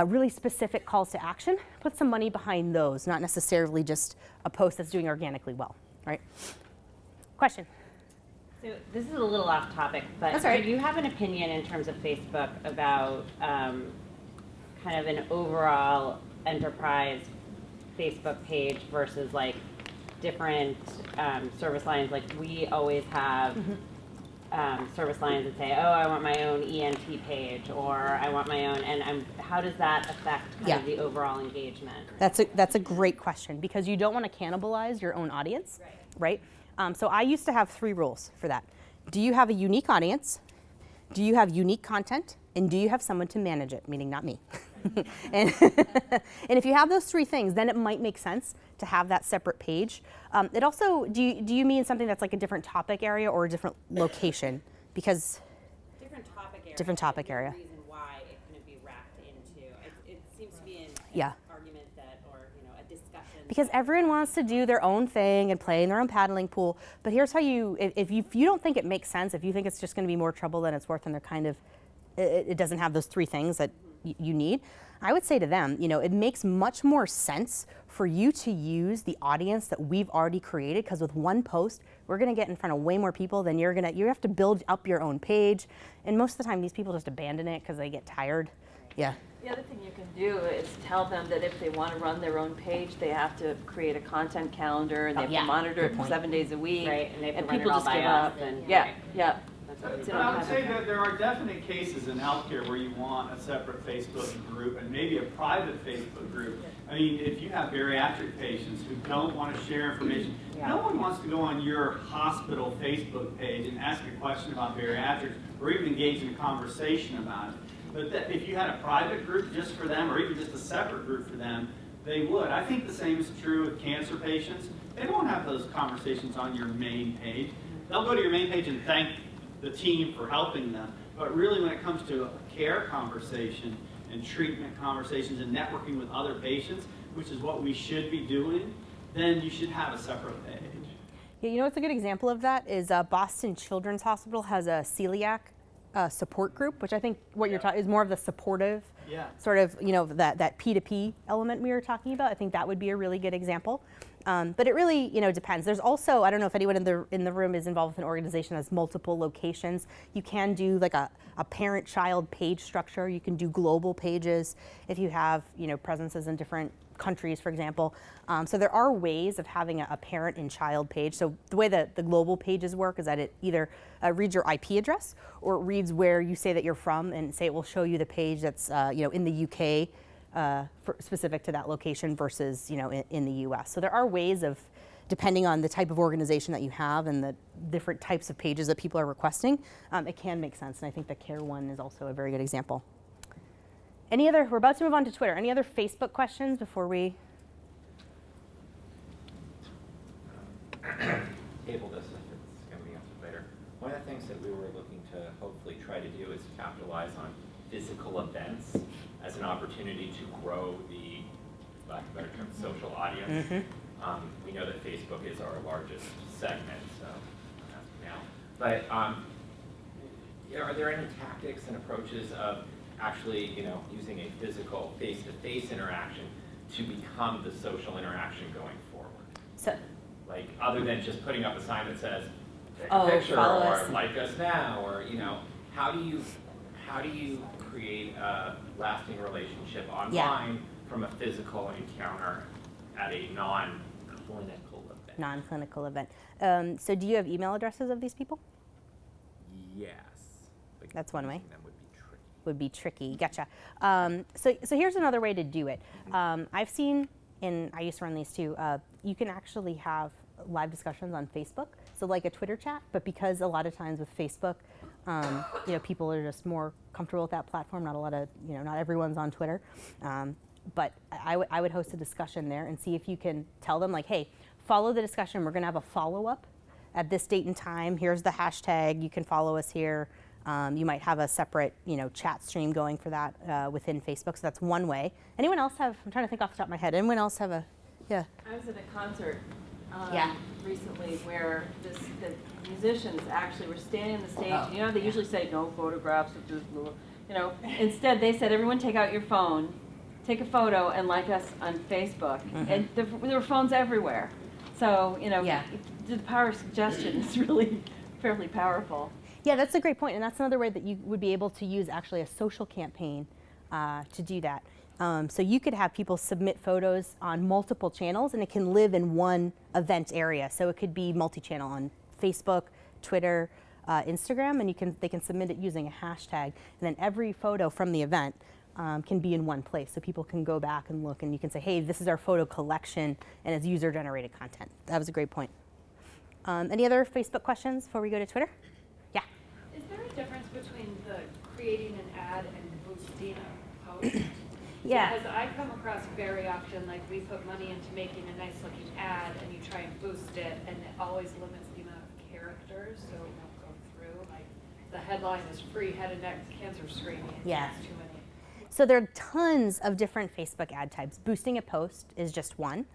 really specific calls to action. Put some money behind those, not necessarily just a post that's doing organically well, right? Question? So this is a little off topic, but That's all right. Do you have an opinion in terms of Facebook about kind of an overall enterprise Facebook page versus like different service lines. Like we always have service lines that say, oh, I want my own ENT page, or I want my own, and how does that affect kind of the overall engagement? That's a great question, because you don't want to cannibalize your own audience, right? So I used to have 3 rules for that. Do you have a unique audience? Do you have unique content? And do you have someone to manage it, meaning not me? and, and if you have those 3 things, then it might make sense to have that separate page. It also, do you mean something that's like a different topic area or a different location? Because different topic area. Reason why it couldn't be wrapped into. It seems to be an argument that, or a discussion. Because everyone wants to do their own thing and play in their own paddling pool. But here's how if you don't think it makes sense, if you think it's just going to be more trouble than it's worth, and they're kind of, it doesn't have those 3 things that you need, I would say to them, it makes much more sense for you to use the audience that we've already created, because with one post, we're going to get in front of way more people than you have to build up your own page. And most of the time, these people just abandon it because they get tired. Yeah. The other thing you can do is tell them that if they want to run their own page, they have to create a content calendar, and they have to monitor it 7 days a week. Right, and they have to run people it all just by give us, up. and Yeah. But I would say that there are definite cases in healthcare where you want a separate Facebook group, and maybe a private Facebook group. I mean, if you have bariatric patients who don't want to share information, no one wants to go on your hospital Facebook page and ask a question about bariatrics, or even engage in a conversation about it. But if you had a private group just for them, or even just a separate group for them, they would. I think the same is true with cancer patients. They won't have those conversations on your main page. They'll go to your main page and thank the team for helping them. But really, when it comes to a care conversation and treatment conversations and networking with other patients, which is what we should be doing, then you should have a separate page. Yeah, what's a good example of that is Boston Children's Hospital has a celiac support group, which I think what you're talking is more of the supportive sort of, that P2P element we were talking about. I think that would be a really good example. But it really, depends. There's also, I don't know if anyone in the room is involved with an organization that has multiple locations. You can do like a parent-child page structure. You can do global pages if you have, presences in different countries, for example. So there are ways of having a parent and child page. So the way that the global pages work is that it either reads your IP address, or it reads where you say that you're from, and say it will show you the page that's in the UK specific to that location versus in the US. So there are ways of, depending on the type of organization that you have and the different types of pages that people are requesting, it can make sense. And I think the care one is also a very good example. We're about to move on to Twitter. Any other Facebook questions before we? Table this if it's going to be answered later. One of the things that we were looking to hopefully try to do is capitalize on physical events as an opportunity to grow the, lack of a better term, social audience. We know that Facebook is our largest segment, so now. But are there any tactics and approaches of actually, using a physical face-to-face interaction to become the social interaction going forward? So, like, other than just putting up a sign that says, take Oh, a picture, follow or us. like us now, or, how do you create a lasting relationship online from a physical encounter at a non-clinical event? Non-clinical event. So do you have email addresses of these people? Yes. Like, That's one way. using them Would be tricky. Gotcha. So here's another way to do it. I've seen, and I used to run these too, you can actually have live discussions on Facebook. So like a Twitter chat, but because a lot of times with Facebook, people are just more comfortable with that platform. Not a lot of, not everyone's on Twitter. But I would host a discussion there and see if you can tell them like, hey, follow the discussion. We're gonna have a follow-up at this date and time. Here's the hashtag. You can follow us here. You might have a separate, chat stream going for that within Facebook. So that's one way. Anyone else have? I'm trying to think off the top of my head. Anyone else have a? Yeah. I was at a concert recently where the musicians actually were standing on the stage. They usually say no photographs of this, Instead, they said, everyone take out your phone, take a photo, and like us on Facebook. And there were phones everywhere. So the power of suggestion is really fairly powerful. Yeah, that's a great point, and that's another way that you would be able to use actually a social campaign to do that. So you could have people submit photos on multiple channels, and it can live in one event area. So it could be multi-channel on Facebook, Twitter, Instagram, and they can submit it using a hashtag. And then every photo from the event can be in one place. So people can go back and look, and you can say, hey, this is our photo collection, and it's user-generated content. That was a great point. Any other Facebook questions before we go to Twitter? Yeah. Is there a difference between the creating an ad and boosting a post? Yeah. Because I come across very often, like we put money into making a nice looking ad and you try and boost it and it always limits the amount of characters so it won't go through. Like the headline is free head and neck cancer screening. Yeah. It's too many. So there are tons of different Facebook ad types. Boosting a post is just one.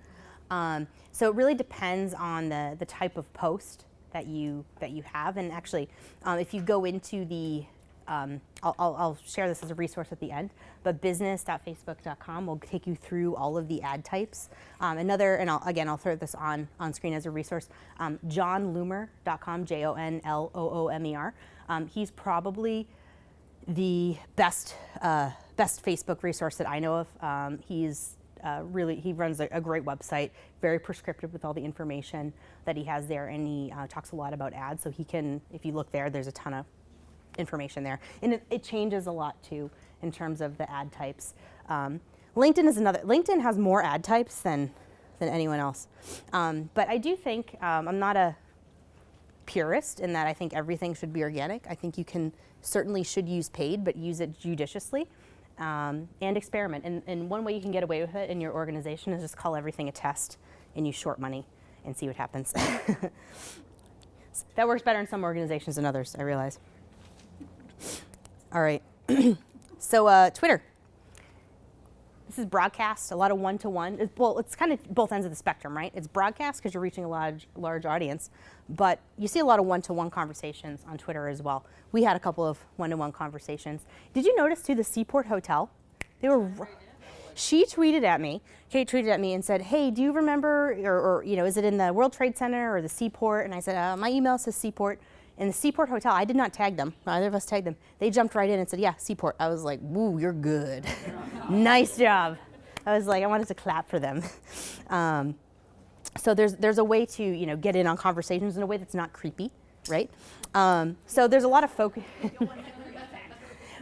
So it really depends on the type of post that you have. And actually, if you go into the I'll share this as a resource at the end, but business.facebook.com will take you through all of the ad types. I'll throw this on screen as a resource. JohnLoomer.com, JONLOOMER. He's probably the best Facebook resource that I know of. He runs a great website, very prescriptive with all the information that he has there, and he talks a lot about ads. So he can, if you look there, there's a ton of information there, and it changes a lot too in terms of the ad types. LinkedIn is another. LinkedIn has more ad types than anyone else, but I do think I'm not a purist in that I think everything should be organic. I think you certainly should use paid, but use it judiciously and experiment. And one way you can get away with it in your organization is just call everything a test and use short money and see what happens. That works better in some organizations than others, I realize. All right, so Twitter. This is broadcast, a lot of one-to-one. It's kind of both ends of the spectrum, right? It's broadcast because you're reaching a large audience, but you see a lot of one-to-one conversations on Twitter as well. We had a couple of one-to-one conversations. Did you notice too the Seaport Hotel? She tweeted at me, Kate tweeted at me and said, hey, do you remember, or is it in the World Trade Center or the Seaport? And I said, my email says Seaport. In the Seaport Hotel, I did not tag them. Neither of us tagged them. They jumped right in and said, yeah, Seaport. I was like, woo, you're good. Nice job. I was like, I wanted to clap for them. So there's a way to get in on conversations in a way that's not creepy, right? So there's a lot of focus.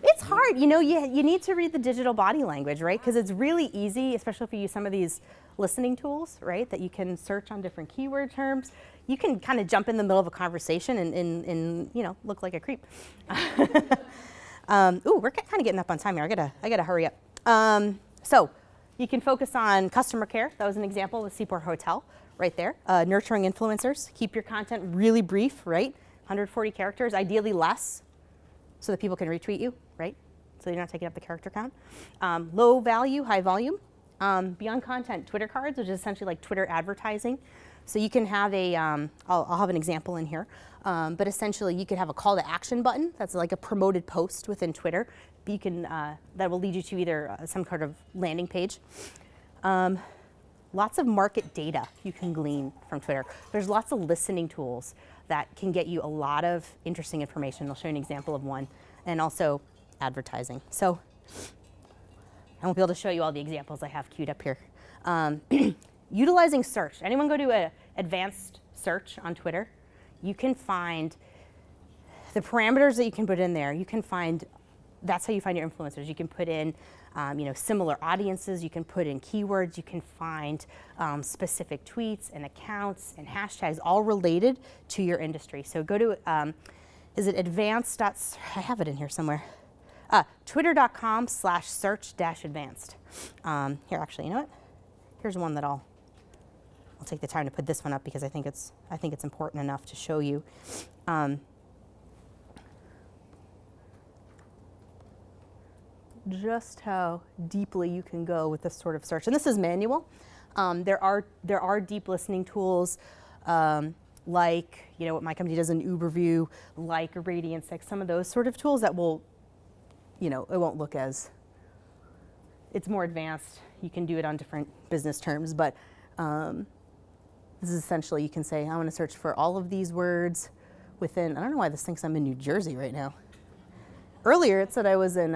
It's hard, you need to read the digital body language, right? Because it's really easy, especially if you use some of these listening tools, right? That you can search on different keyword terms. You can kind of jump in the middle of a conversation and look like a creep. We're kind of getting up on time here. I gotta hurry up. So you can focus on customer care. That was an example of the Seaport Hotel right there. Nurturing influencers. Keep your content really brief, right? 140 characters, ideally less, so that people can retweet you, right? So you're not taking up the character count. Low value, high volume. Beyond content, Twitter cards, which is essentially like Twitter advertising. So you can have I'll have an example in here, but essentially you could have a call to action button. That's like a promoted post within Twitter. You can, that will lead you to either some kind of landing page. Lots of market data you can glean from Twitter. There's lots of listening tools that can get you a lot of interesting information. I'll show you an example of one, and also advertising. So I won't be able to show you all the examples I have queued up here. Utilizing search. Anyone go to an advanced search on Twitter? You can find the parameters that you can put in there. You can find, that's how you find your influencers. You can put in similar audiences. You can put in keywords. You can find specific tweets and accounts and hashtags all related to your industry. So go to, is it advanced? I have it in here somewhere. Twitter.com/search-advanced. Here, actually, you know what? Here's one that I'll take the time to put this one up because I think it's important enough to show you. Just how deeply you can go with this sort of search. And this is manual. There are deep listening tools like what my company does in Uberview, like Radiant 6, some of those sort of tools that will, it won't look as, it's more advanced. You can do it on different business terms, but this is essentially, you can say, I want to search for all of these words within, I don't know why this thinks I'm in New Jersey right now. Earlier it said I was in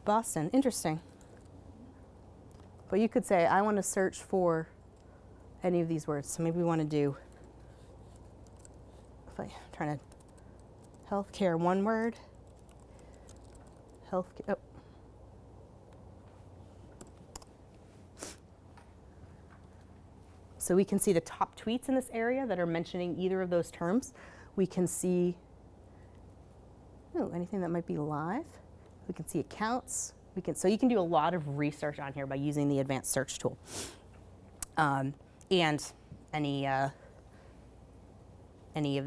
Boston, interesting. But you could say, I want to search for any of these words. So maybe we want to do, if I'm trying to, healthcare, one word. Healthcare, oh. So we can see the top tweets in this area that are mentioning either of those terms. We can see, anything that might be live. We can see accounts. So you can do a lot of research on here by using the advanced search tool. And any of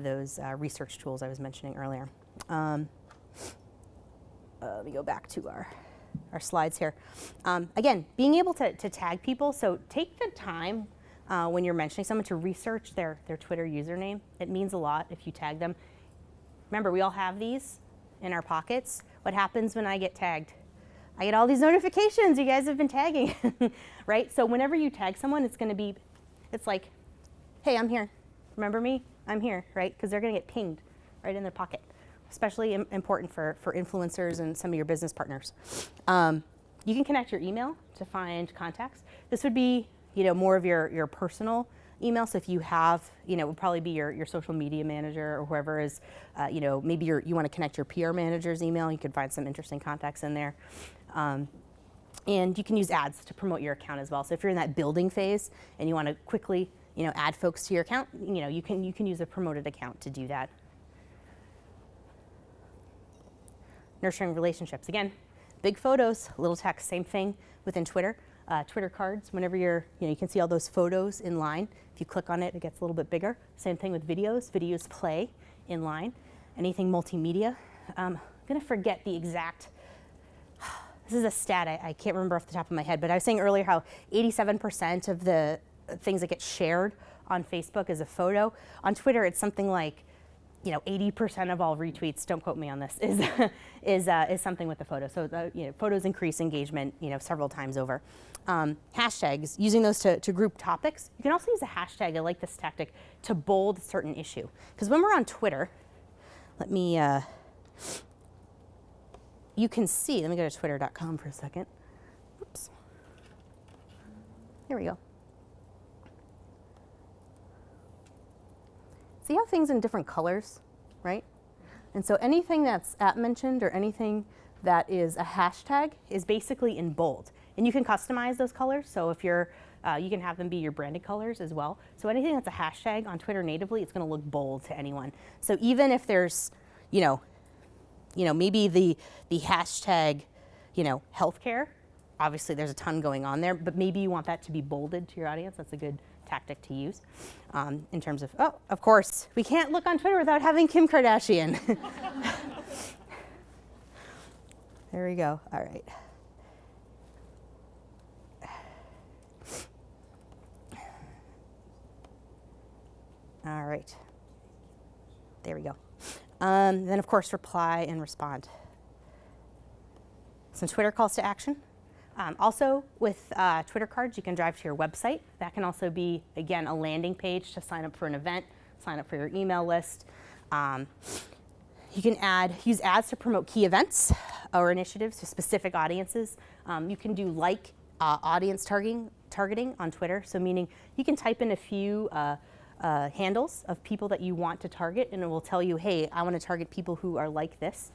those research tools I was mentioning earlier. Let me go back to our slides here. Again, being able to tag people. So take the time when you're mentioning someone to research their Twitter username. It means a lot if you tag them. Remember, we all have these in our pockets. What happens when I get tagged? I get all these notifications. You guys have been tagging, right? So whenever you tag someone, it's like, hey, I'm here. Remember me? I'm here, right? Because they're going to get pinged right in their pocket. Especially important for influencers and some of your business partners. You can connect your email to find contacts. This would be, more of your personal email. So if you have, it would probably be your social media manager or whoever is, maybe you want to connect your PR manager's email. You could find some interesting contacts in there. And you can use ads to promote your account as well. So if you're in that building phase and you want to quickly, add folks to your account, you can use a promoted account to do that. Nurturing relationships. Again, big photos, little text, same thing within Twitter. Twitter cards, whenever you can see all those photos in line. If you click on it, it gets a little bit bigger. Same thing with videos. Videos play in line. Anything multimedia. I'm going to forget the exact, this is a stat I can't remember off the top of my head, but I was saying earlier how 87% of the things that get shared on Facebook is a photo. On Twitter, it's something like 80% of all retweets, don't quote me on this, is something with the photo. So photos increase engagement, several times over. Hashtags, using those to group topics. You can also use a hashtag, I like this tactic, to bold a certain issue. Because when we're on Twitter, you can see, let me go to twitter.com for a second. Oops. Here we go. See how things in different colors, right? And so anything that's @mentioned or anything that is a hashtag is basically in bold. And you can customize those colors. So if you can have them be your branded colors as well. So anything that's a hashtag on Twitter natively, it's going to look bold to anyone. So even if there's, maybe the hashtag, healthcare, obviously there's a ton going on there, but maybe you want that to be bolded to your audience. That's a good tactic to use in terms of, of course, we can't look on Twitter without having Kim Kardashian. There we go. All right. All right. There we go. Then, of course, reply and respond. Some Twitter calls to action. Also, with Twitter cards, you can drive to your website. That can also be, again, a landing page to sign up for an event, sign up for your email list. You can use ads to promote key events or initiatives to specific audiences. You can do audience targeting on Twitter, so meaning you can type in a few handles of people that you want to target, and it will tell you, hey, I want to target people who are like this,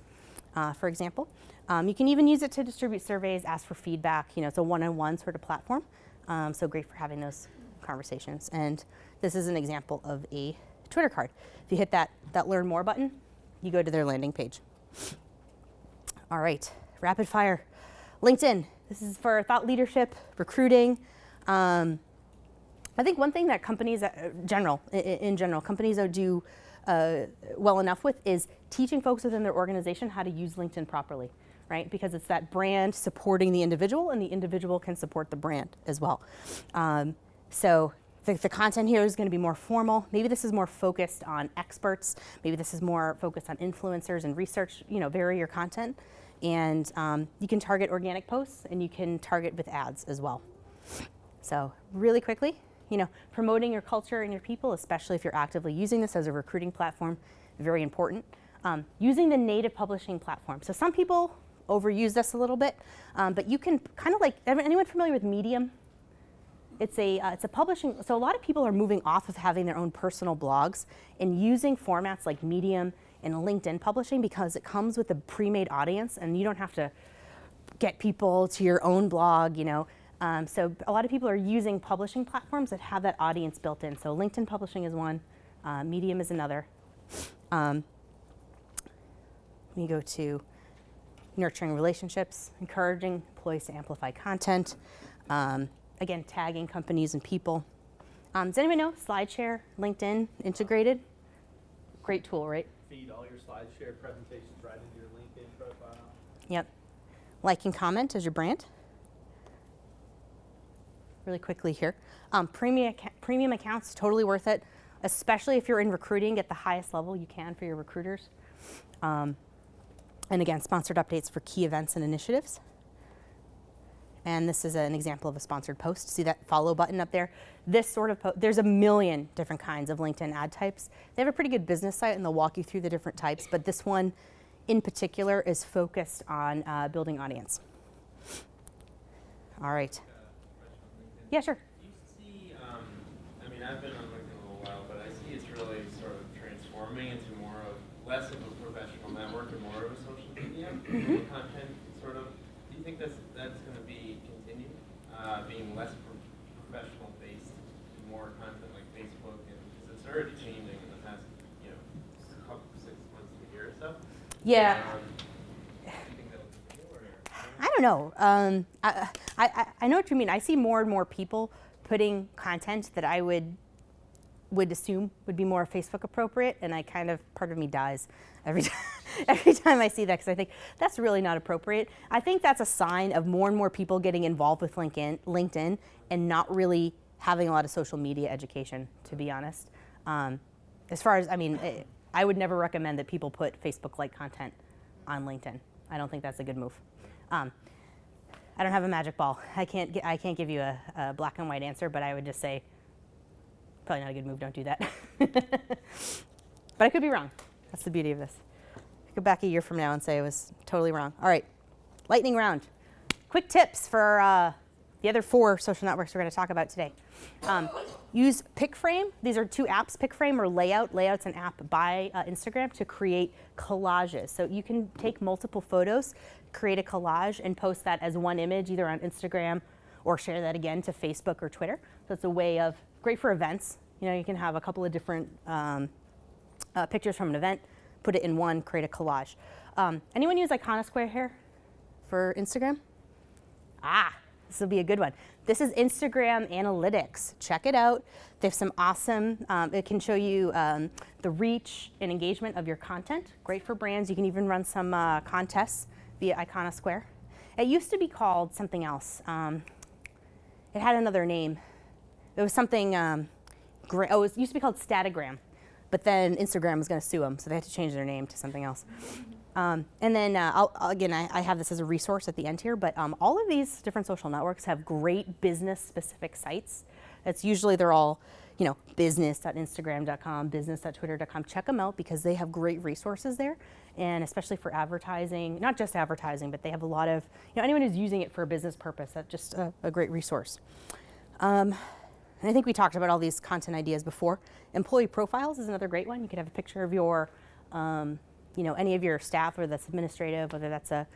for example. You can even use it to distribute surveys, ask for feedback. It's a one-on-one sort of platform, so great for having those conversations. And this is an example of a Twitter card. If you hit that Learn More button, you go to their landing page. All right, rapid fire. LinkedIn. This is for thought leadership, recruiting. I think one thing that companies, in general, companies do well enough with is teaching folks within their organization how to use LinkedIn properly, right? Because it's that brand supporting the individual, and the individual can support the brand as well. So the content here is going to be more formal. Maybe this is more focused on experts. Maybe this is more focused on influencers and research. Vary your content, and you can target organic posts, and you can target with ads as well. So really quickly, promoting your culture and your people, especially if you're actively using this as a recruiting platform, very important. Using the native publishing platform. So some people overuse this a little bit, but you can kind of like, anyone familiar with Medium? It's a publishing, so a lot of people are moving off of having their own personal blogs and using formats like Medium and LinkedIn publishing because it comes with a pre-made audience and you don't have to get people to your own blog, you know. So a lot of people are using publishing platforms that have that audience built in. So LinkedIn publishing is one, Medium is another. We go to nurturing relationships, encouraging employees to amplify content. Again, tagging companies and people. Does anyone know SlideShare, LinkedIn integrated? Great tool, right? Feed all your SlideShare presentations right into your LinkedIn profile. Yep. Like and comment as your brand. Really quickly here. Premium accounts, totally worth it, especially if you're in recruiting at the highest level you can for your recruiters. And again, sponsored updates for key events and initiatives. And this is an example of a sponsored post. See that follow button up there? This sort of there's a million different kinds of LinkedIn ad types. They have a pretty good business site and they'll walk you through the different types, but this one in particular is focused on building audience. All right. Yeah, sure. Do you see, I mean, I've been on LinkedIn a little while, but I see it's really sort of transforming into more of, less of a professional network and more of a social media content sort of. Do you think that's going to be continued, being less professional based, and more content like Facebook, because it's already changing in the past, 6 months to a year or so? Yeah. Do you think that will continue, or? I don't know. I know what you mean. I see more and more people putting content that I would assume would be more Facebook appropriate, and I kind of, part of me dies every time I see that because I think that's really not appropriate. I think that's a sign of more and more people getting involved with LinkedIn and not really having a lot of social media education, to be honest. As far as, I mean, I would never recommend that people put Facebook-like content on LinkedIn. I don't think that's a good move. I don't have a magic ball. I can't give you a black and white answer, but I would just say, probably not a good move, don't do that. But I could be wrong. That's the beauty of this. I could go back a year from now and say I was totally wrong. All right, lightning round. Quick tips for the other 4 social networks we're going to talk about today. Use PicFrame. These are 2 apps, PicFrame or Layout. Layout's an app by Instagram to create collages. So you can take multiple photos, create a collage, and post that as one image, either on Instagram or share that again to Facebook or Twitter. So it's a way of, great for events. You know, you can have a couple of different pictures from an event, put it in one, create a collage. Anyone use Iconosquare here for Instagram? This will be a good one. This is Instagram Analytics. Check it out. They have some awesome, it can show you the reach and engagement of your content. Great for brands. You can even run some contests via Iconosquare. It used to be called something else. It had another name. It was something, it used to be called Statagram, but then Instagram was going to sue them, so they had to change their name to something else. And then, I have this as a resource at the end here, but all of these different social networks have great business-specific sites. That's usually, they're all, business.instagram.com, business.twitter.com. Check them out because they have great resources there, and especially for advertising, not just advertising, but they have a lot of, anyone who's using it for a business purpose, that's just a great resource. And I think we talked about all these content ideas before. Employee profiles is another great one. You could have a picture of your, any of your staff, whether that's administrative, whether that's a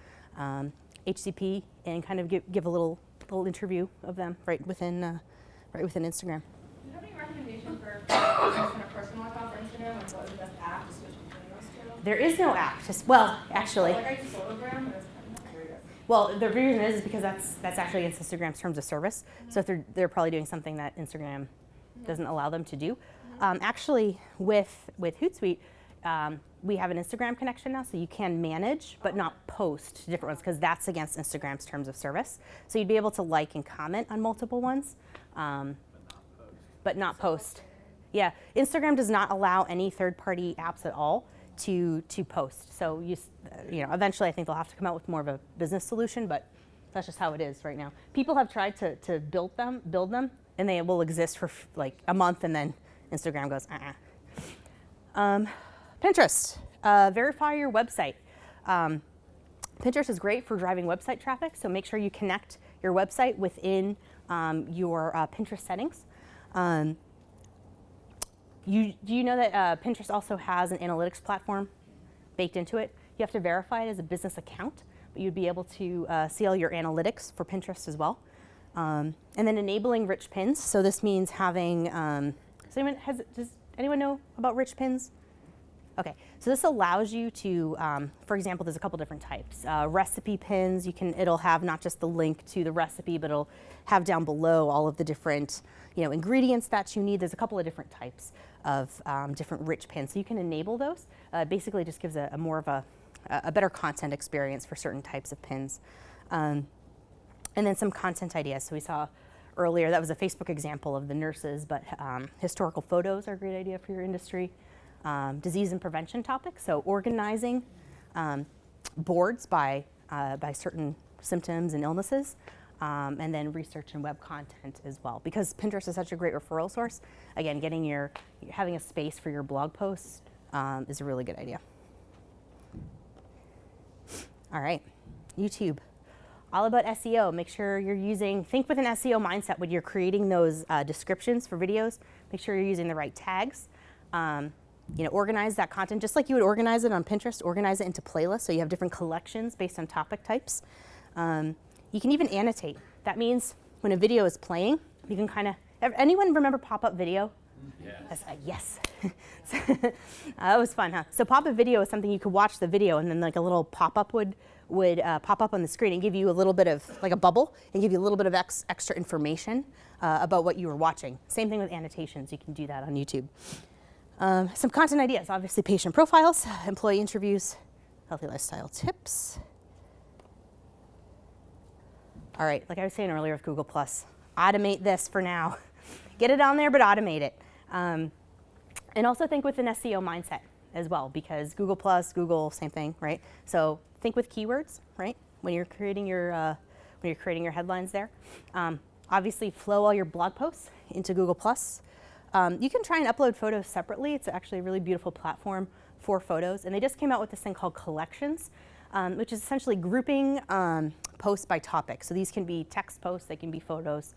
HCP, and kind of give a little interview of them right within Instagram. Do you have any recommendation for kind of personal account for Instagram, and what is the best app to switch between those 2? There is no app. Actually. Like I use Photogram, but it's kind of weird. Well, the reason is because that's actually against Instagram's terms of service. So if they're probably doing something that Instagram doesn't allow them to do. Actually, with Hootsuite, we have an Instagram connection now, so you can manage but not post different ones because that's against Instagram's terms of service. So you'd be able to like and comment on multiple ones, but not post. Yeah, Instagram does not allow any third-party apps at all to post. So eventually I think they'll have to come out with more of a business solution, but that's just how it is right now. People have tried to build them, and they will exist for like a month, and then Instagram goes, Pinterest, verify your website. Pinterest is great for driving website traffic, so make sure you connect your website within your Pinterest settings. Do you know that Pinterest also has an analytics platform baked into it? You have to verify it as a business account, but you'd be able to see all your analytics for Pinterest as well. And then enabling rich pins. So this means having, does anyone know about rich pins? Okay, so this allows you to, for example, there's a couple different types. Recipe pins, it'll have not just the link to the recipe, but it'll have down below all of the different, ingredients that you need. There's a couple of different types of different rich pins. So you can enable those. Basically just gives a more of a better content experience for certain types of pins. And then some content ideas. So we saw earlier, that was a Facebook example of the nurses, but historical photos are a great idea for your industry. Disease and prevention topics, so organizing boards by certain symptoms and illnesses, and then research and web content as well. Because Pinterest is such a great referral source, again, having a space for your blog posts is a really good idea. All right, YouTube. All about SEO. Make sure think with an SEO mindset when you're creating those descriptions for videos. Make sure you're using the right tags. Organize that content just like you would organize it on Pinterest. Organize it into playlists so you have different collections based on topic types. You can even annotate. That means when a video is playing, you can anyone remember pop-up video? Yes. That was fun, huh? So pop-up video is something you could watch the video and then like a little pop-up would pop up on the screen and give you a little bit of, like a bubble, and give you a little bit of extra information about what you were watching. Same thing with annotations. You can do that on YouTube. Some content ideas, obviously patient profiles, employee interviews, healthy lifestyle tips. All right, like I was saying earlier with Google+, automate this for now. Get it on there, but automate it. And also think with an SEO mindset as well, because Google, same thing, right? So think with keywords, right? When you're creating your headlines there. Obviously flow all your blog posts into Google+. You can try and upload photos separately. It's actually a really beautiful platform for photos. And they just came out with this thing called collections, which is essentially grouping posts by topic. So these can be text posts, they can be photos.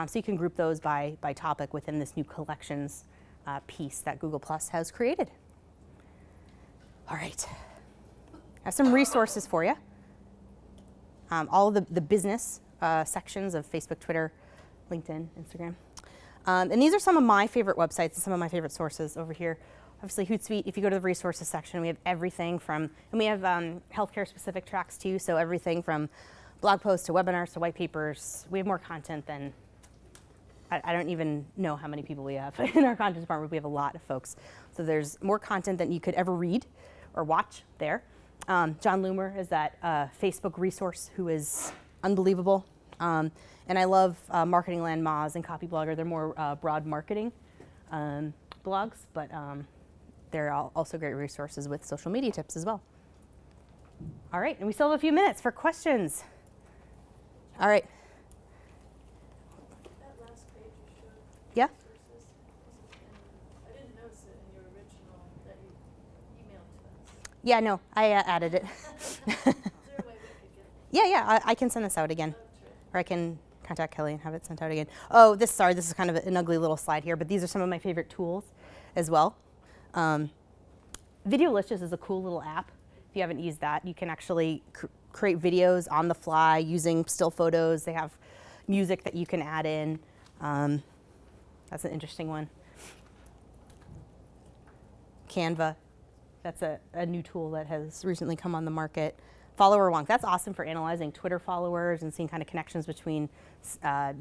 So you can group those by topic within this new collections piece that Google Plus has created. All right. I have some resources for you. All of the business sections of Facebook, Twitter, LinkedIn, Instagram. And these are some of my favorite websites and some of my favorite sources over here. Obviously, Hootsuite, if you go to the resources section, we have everything from, and we have healthcare specific tracks too, so everything from blog posts to webinars to white papers. We have more content than, I don't even know how many people we have in our content department. We have a lot of folks. So there's more content than you could ever read or watch there. John Loomer is that Facebook resource who is unbelievable. And I love Marketing Land, Moz, and Copyblogger. They're more broad marketing blogs, but they're also great resources with social media tips as well. All right, and we still have a few minutes for questions. All right. That last page you showed. Yeah? Resources, I didn't notice it in your original that you emailed to us. Yeah, no, I added it. Is there a way we could get Yeah, I can send this out again. Or I can contact Kelly and have it sent out again. Oh, this is kind of an ugly little slide here, but these are some of my favorite tools as well. Videolicious is a cool little app. If you haven't used that, you can actually create videos on the fly using still photos. They have music that you can add in. That's an interesting one. Canva, that's a new tool that has recently come on the market. Follower Wonk, that's awesome for analyzing Twitter followers and seeing kind of connections between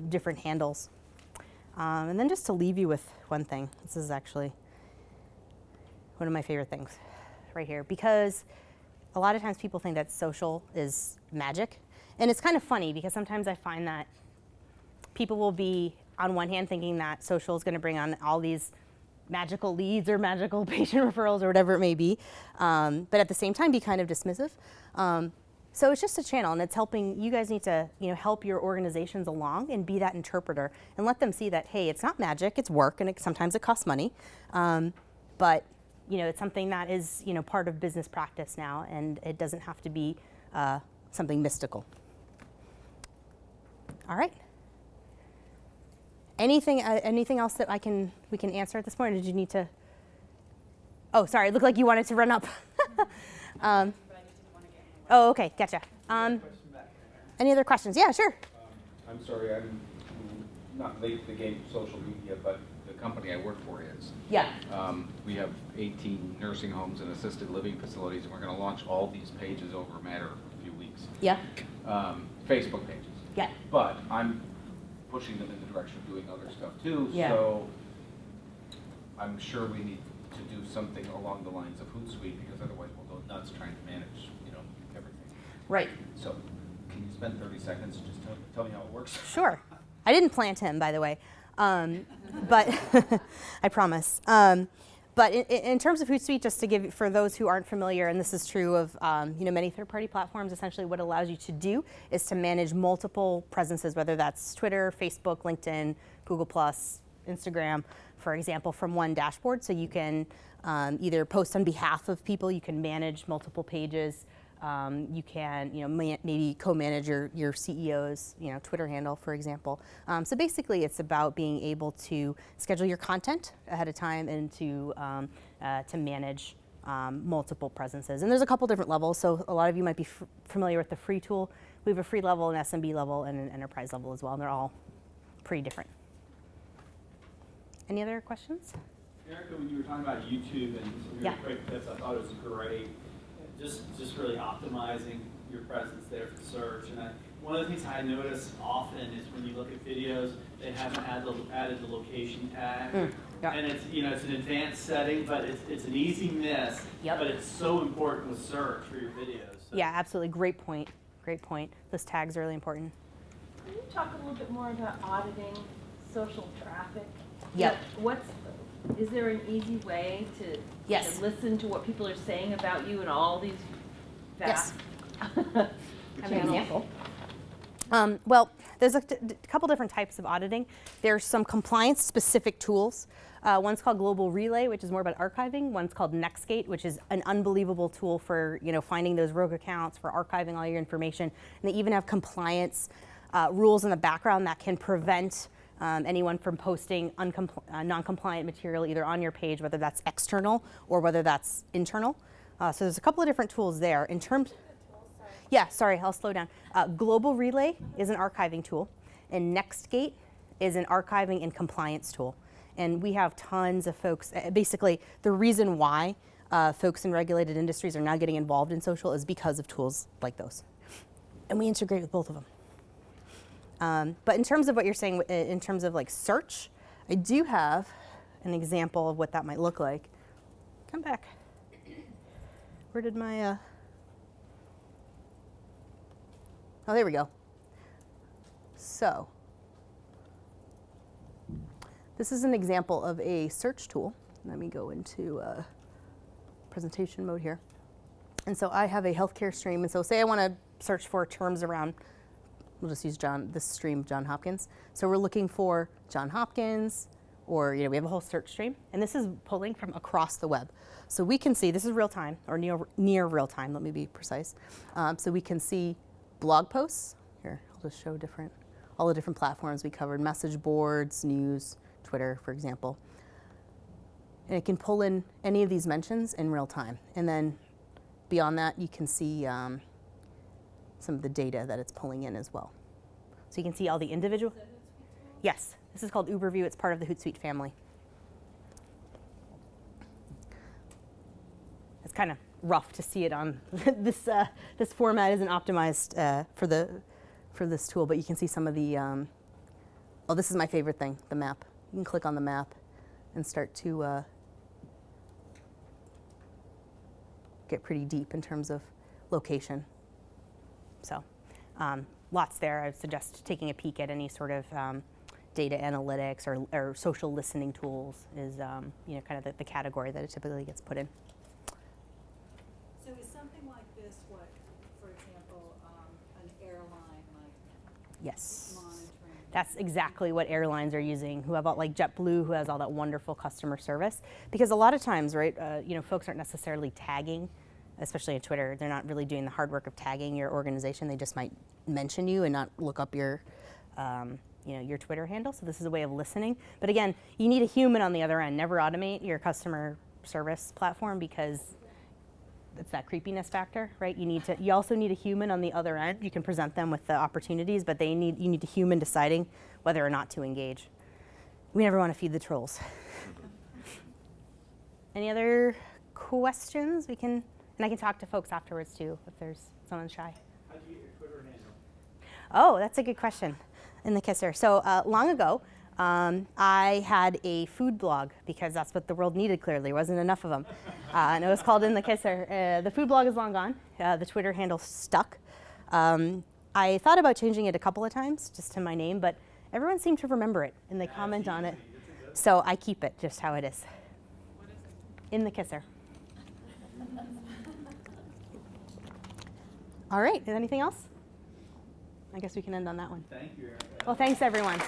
different handles. And then just to leave you with one thing, this is actually one of my favorite things right here, because a lot of times people think that social is magic. And it's kind of funny because sometimes I find that people will be, on one hand, thinking that social is going to bring on all these magical leads or magical patient referrals or whatever it may be, but at the same time be kind of dismissive. So it's just a channel, and it's helping. You guys need to, help your organizations along and be that interpreter and let them see that, hey, it's not magic, it's work, and sometimes it costs money, but it's something that is part of business practice now, and it doesn't have to be something mystical. All right. Anything else that we can answer at this point, or did you need to? Oh, sorry, it looked like you wanted to run up. Oh, okay, gotcha. Any other questions? Yeah, sure. I'm sorry, I'm not late to the game of social media, but the company I work for is. Yeah. We have 18 nursing homes and assisted living facilities, and we're going to launch all these pages over a matter of a few weeks. Yeah. Facebook pages. Yeah. But I'm pushing them in the direction of doing other stuff too. Yeah. So I'm sure we need to do something along the lines of Hootsuite, because otherwise we'll go nuts trying to manage, everything. Right. So can you spend 30 seconds just tell me how it works? Sure. I didn't plant him, by the way, but I promise. But in terms of Hootsuite, just to give, for those who aren't familiar, and this is true of many third-party platforms, essentially what it allows you to do is to manage multiple presences, whether that's Twitter, Facebook, LinkedIn, Google+, Instagram, for example, from one dashboard. So you can either post on behalf of people, you can manage multiple pages, you can maybe co-manage your CEO's Twitter handle, for example. So basically it's about being able to schedule your content ahead of time and to manage multiple presences. And there's a couple different levels, so a lot of you might be familiar with the free tool. We have a free level, an SMB level, and an enterprise level as well, and they're all pretty different. Any other questions? Erica, when you were talking about YouTube and some of your quick tips, I thought it was great. Just really optimizing your presence there for search. And one of the things I notice often is when you look at videos, they haven't added the location tag. And it's it's an advanced setting, but it's an easy miss. But it's so important with search for your videos. So. Yeah, absolutely. Great point. Great point. Those tags are really important. Can you talk a little bit more about auditing social traffic? Yep. Is there an easy way to listen to what people are saying about you in all these vast An example. Well, there's a couple different types of auditing. There's some compliance-specific tools. One's called Global Relay, which is more about archiving. One's called Nextgate, which is an unbelievable tool for finding those rogue accounts, for archiving all your information. And they even have compliance rules in the background that can prevent anyone from posting non-compliant material either on your page, whether that's external or whether that's internal. So there's a couple of different tools there. In terms, I'll slow down. Global Relay is an archiving tool, and Nextgate is an archiving and compliance tool. And we have tons of folks. Basically, the reason why folks in regulated industries are now getting involved in social is because of tools like those. And we integrate with both of them. But in terms of what you're saying, in terms of like search, I do have an example of what that might look like. Come back. Where did my, oh, there we go. So, this is an example of a search tool. Let me go into presentation mode here. And so I have a healthcare stream, and so say I want to search for terms around, we'll just use this stream, John Hopkins. So we're looking for John Hopkins, or we have a whole search stream, and this is pulling from across the web. So we can see, this is real time, or near real time, let me be precise. So we can see blog posts. Here, I'll just show all the different platforms we covered, message boards, news, Twitter, for example. And it can pull in any of these mentions in real time. And then beyond that, you can see some of the data that it's pulling in as well. So you can see all the individual. Yes, this is called Uberview. It's part of the Hootsuite family. It's kind of rough to see it on this. This format isn't optimized for this tool, but you can see some of the. Oh, this is my favorite thing: the map. You can click on the map and start to get pretty deep in terms of location. So lots there. I would suggest taking a peek at any sort of data analytics or social listening tools is kind of the category that it typically gets put in. So is something like this what, for example, an airline might Yes. monitoring? That's exactly what airlines are using, who have like JetBlue, who has all that wonderful customer service. Because a lot of times, right, folks aren't necessarily tagging especially on Twitter, they're not really doing the hard work of tagging your organization. They just might mention you and not look up your, your Twitter handle. So this is a way of listening. But again, you need a human on the other end. Never automate your customer service platform because it's that creepiness factor, right? You also need a human on the other end. You can present them with the opportunities, but you need a human deciding whether or not to engage. We never want to feed the trolls. Any other questions? And I can talk to folks afterwards too if there's someone shy. How do you get your Twitter handle? Oh, that's a good question. In the Kisser. So long ago, I had a food blog because that's what the world needed. Clearly, there wasn't enough of them, and it was called In the Kisser. The food blog is long gone. The Twitter handle stuck. I thought about changing it a couple of times just to my name, but everyone seemed to remember it and they comment on it. So I keep it just how it is. In the Kisser. All right, is anything else? I guess we can end on that one. Thank you, Erica. Well, thanks everyone.